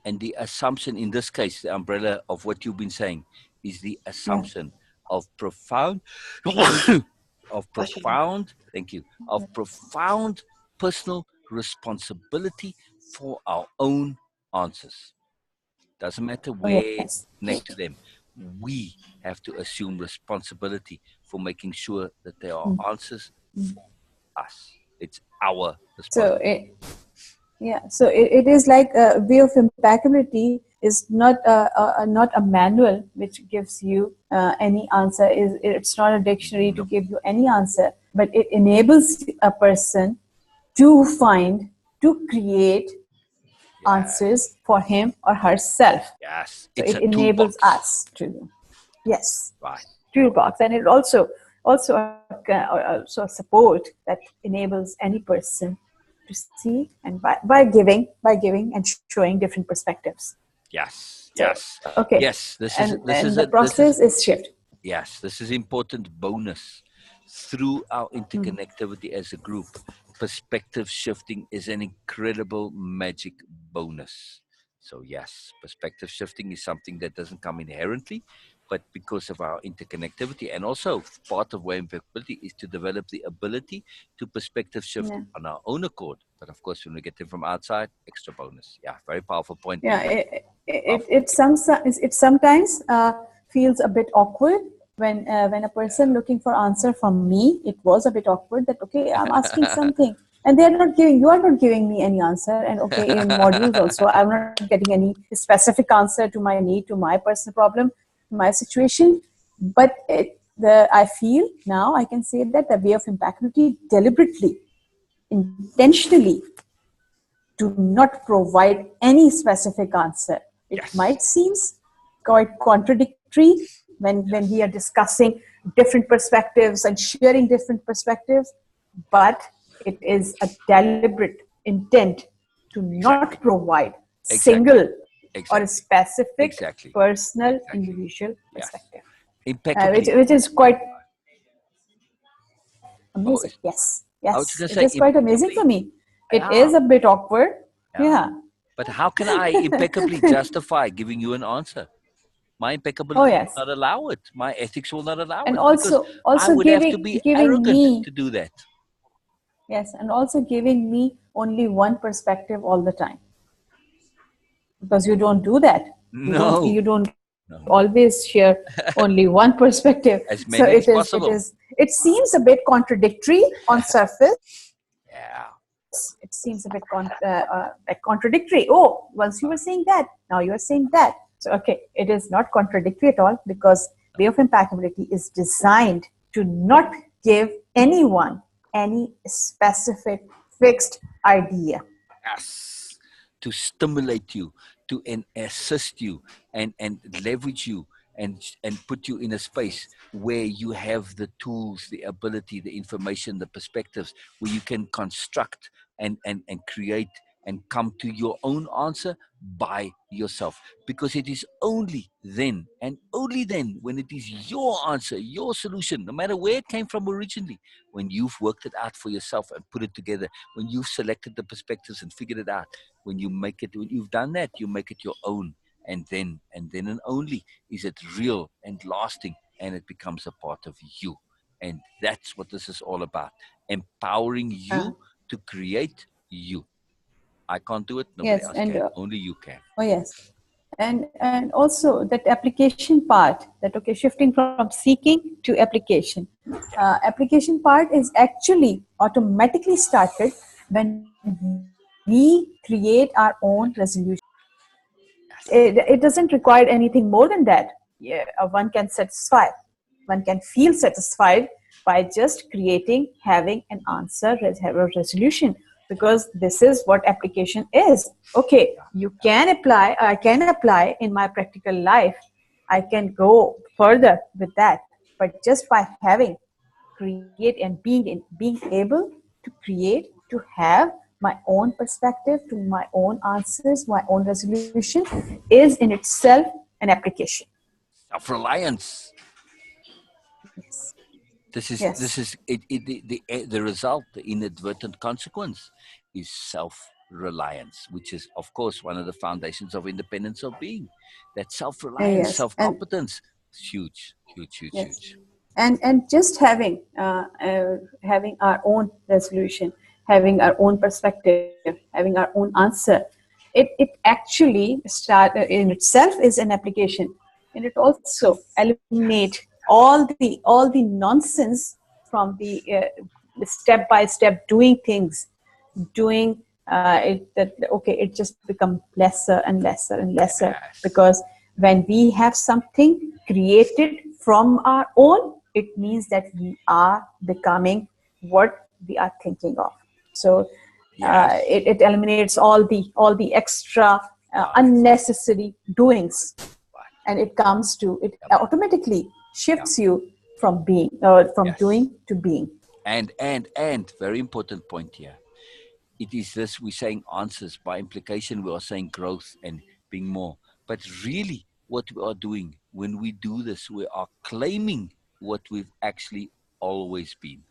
And the assumption in this case, the umbrella of what you've been saying, is the assumption of profound, thank you, of profound personal responsibility for our own answers. Doesn't matter where next to them. We have to assume responsibility for making sure that there are answers for us. It's our responsibility. So it is like a Way of Impeccability is not not a manual which gives you any answer. It's not a dictionary to give you any answer, but it enables a person to create answers for him or herself. Yes, so it's it a enables toolbox. us to Right. toolbox, and it also a support that enables any person to see, and by giving and showing different perspectives. Yes. So, Yes. okay. Yes. This is the process is shift. Yes, this is important bonus. Through our interconnectivity as a group, perspective shifting is an incredible magic bonus. So yes, perspective shifting is something that doesn't come inherently, but because of our interconnectivity, and also part of Way-of-Impeccability is to develop the ability to perspective shift on our own accord. But of course, when we get them from outside, extra bonus. Yeah, very powerful point. It sometimes feels a bit awkward when a person looking for answer from me. It was a bit awkward that okay, I'm asking something and you are not giving me any answer, and okay, in modules also I'm not getting any specific answer to my need, to my personal problem, my situation. But I feel now I can say that the Way of Impeccability deliberately, intentionally do not provide any specific answer. It might seem quite contradictory when we are discussing different perspectives and sharing different perspectives, but it is a deliberate intent to not provide single or a specific personal individual perspective. Impeccably. Which is quite amazing. Yes, it is quite amazing for me. It is a bit awkward. Yeah. But how can I impeccably justify giving you an answer? My impeccability will not allow it. My ethics will not allow and it. also I would have to be arrogant me to do that. Yes, and also giving me only one perspective all the time, because you don't do that. No. You don't always share only one perspective. As many as possible. It seems a bit contradictory on surface. Yeah. It seems a bit like contradictory. Oh, once you were saying that, now you are saying that. So okay, it is not contradictory at all, because Way of Impeccability is designed to not give anyone any specific fixed idea. Yes. To stimulate you, to assist you, and leverage you, and put you in a space where you have the tools, the ability, the information, the perspectives, where you can construct and create and come to your own answer by yourself. Because it is only then, and only then, when it is your answer, your solution, no matter where it came from originally, when you've worked it out for yourself and put it together, when you've selected the perspectives and figured it out, when you've done that, you make it your own. And then and only is it real and lasting, and it becomes a part of you. And that's what this is all about. Empowering you to create you. I can't do it. Nobody else can. Only you can. Oh, yes. and also that application part, that okay, shifting from seeking to application. Application part is actually automatically started when we create our own resolution. It doesn't require anything more than that. Yeah, one can satisfy, one can feel satisfied by just creating, having an answer, have a resolution, because this is what application is. Okay, you can apply, I can apply in my practical life, I can go further with that, but just by having, create, and being able to create, to have my own perspective, to my own answers, my own resolution, is in itself an application. Self-reliance. Yes. This Yes. is it, the result, the inadvertent consequence is self-reliance, which is of course one of the foundations of independence of being. That self-reliance, Yes. And self-competence is huge, huge, huge, yes. huge. And just having our own resolution, having our own perspective, having our own answer, it actually start in itself is an application, and it also eliminate all the nonsense from the step by step doing things, doing it, that okay, it just become lesser and lesser and lesser, Yes. because when we have something created from our own, it means that we are becoming what we are thinking of. So Yes. it eliminates all the extra Right. unnecessary doings, Right. and it comes to, it Yep. automatically Yeah. shifts you from being, from Yes. doing to being. And very important point here. It is this, we're saying answers, by implication we are saying growth and being more. But really what we are doing when we do this, we are claiming what we've actually always been.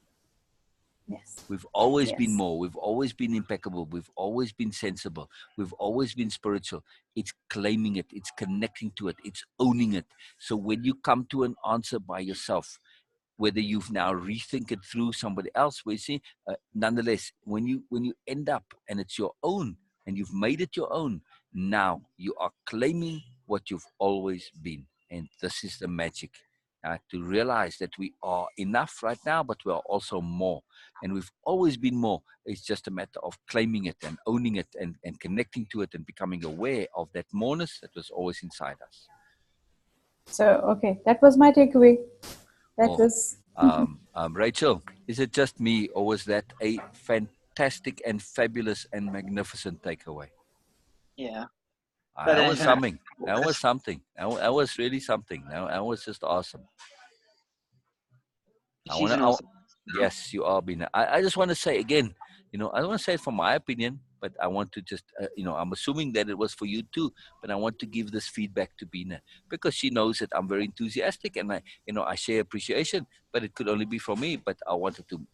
Yes. We've always been Yes. more. We've always been impeccable. We've always been sensible. We've always been spiritual. It's claiming it. It's connecting to it. It's owning it. So when you come to an answer by yourself, whether you've now rethink it through somebody else, we see, nonetheless, when you end up and it's your own and you've made it your own, now you are claiming what you've always been. And this is the magic, to realize that we are enough right now, but we are also more, and we've always been more. It's just a matter of claiming it and owning it, and connecting to it and becoming aware of that moreness that was always inside us. So okay, that was my takeaway. That Oh, was Rachel, is it just me, or was that a fantastic and fabulous and magnificent takeaway? Yeah. That Better was than anything something. That was something. That was really something. That was just awesome. I She's want an to. awesome person. Yes, you are, Bina. I just want to say again, I don't want to say it from my opinion, but I want to just, I'm assuming that it was for you too, but I want to give this feedback to Bina because she knows that I'm very enthusiastic, and I share appreciation, but it could only be from me. But I wanted to,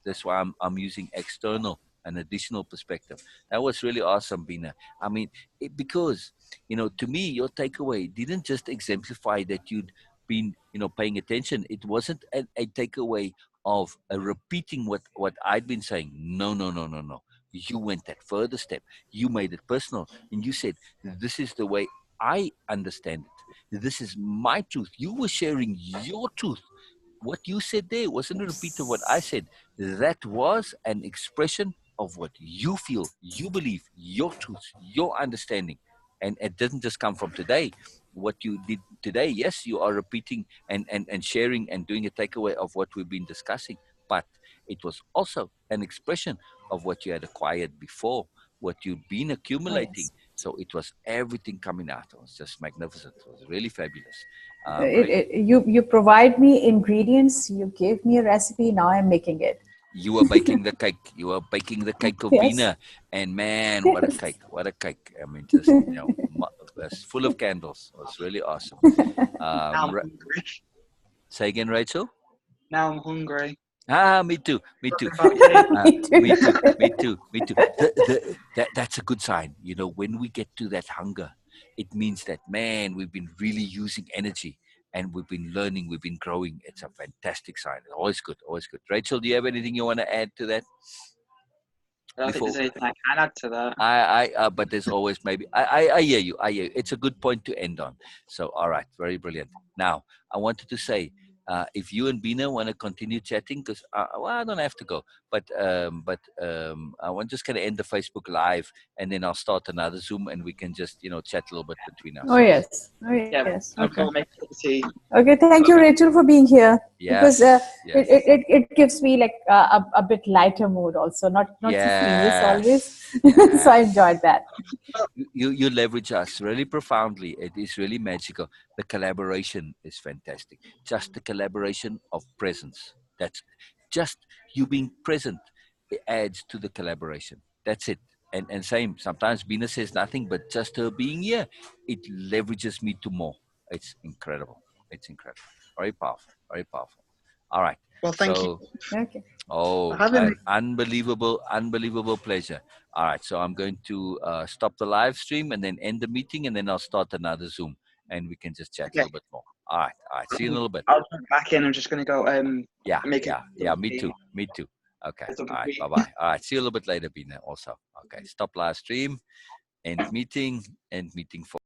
that's why I'm using external, an additional perspective. That was really awesome, Bina. I mean, because, to me, your takeaway didn't just exemplify that you'd been, paying attention. It wasn't a takeaway of repeating what I'd been saying. No, no, no, no, no. You went that further step. You made it personal, and you said, "This is the way I understand it. This is my truth." You were sharing your truth. What you said there wasn't a repeat of what I said. That was an expression of what you feel, you believe, your truth, your understanding. And it didn't just come from today. What you did today, yes, you are repeating and sharing and doing a takeaway of what we've been discussing. But it was also an expression of what you had acquired before, what you've been oh accumulating. yes. So it was everything coming out. It was just magnificent. It was really fabulous. It, Right. it, you provide me ingredients, you gave me a recipe, now I'm making it. You were baking the cake. You were baking the cake of Yes. Bina, and man, what a Yes. cake! What a cake! I mean, just it's full of candles. It was really awesome. Now Um, I'm Ra- hungry. Say again, Rachel. Now I'm hungry. Me too. Me too. Talking about cake. Me Me too. too. Me too. Me too. That's a good sign. When we get to that hunger, it means that, man, we've been really using energy, and we've been learning, we've been growing. It's a fantastic sign. Always good. Always good. Rachel, do you have anything you want to add to that? I don't think there's anything I can add to that. But there's always maybe. I hear you. I hear you. It's a good point to end on. So, all right, very brilliant. Now, I wanted to say, if you and Bina want to continue chatting, because well, I don't have to go, but I want just kind of end the Facebook Live, and then I'll start another Zoom, and we can just chat a little bit between Oh ourselves. yes. Oh Yeah, yes. I'll Okay. go make a tea. Okay. Thank you, Rachel, for being here. Yes, Because yes. it gives me like a bit lighter mood also, not so serious always. Yes. So I enjoyed that. You leverage us really profoundly. It is really magical. The collaboration is fantastic. Just the collaboration of presence. That's just you being present. It adds to the collaboration. That's it. And same. Sometimes Bina says nothing, but just her being here, it leverages me to more. It's incredible. It's incredible. Very powerful. Very powerful. All right. Well, thank you. Okay. Oh, having me. unbelievable pleasure. All right, so I'm going to stop the live stream and then end the meeting, and then I'll start another Zoom, and we can just chat a little bit more. All right. See you in a little bit. I'll jump back in. I'm just going to go Yeah, make yeah, me too. Okay, all right, bye-bye. All right, see you a little bit later, Bina, also. Okay, stop live stream, end meeting for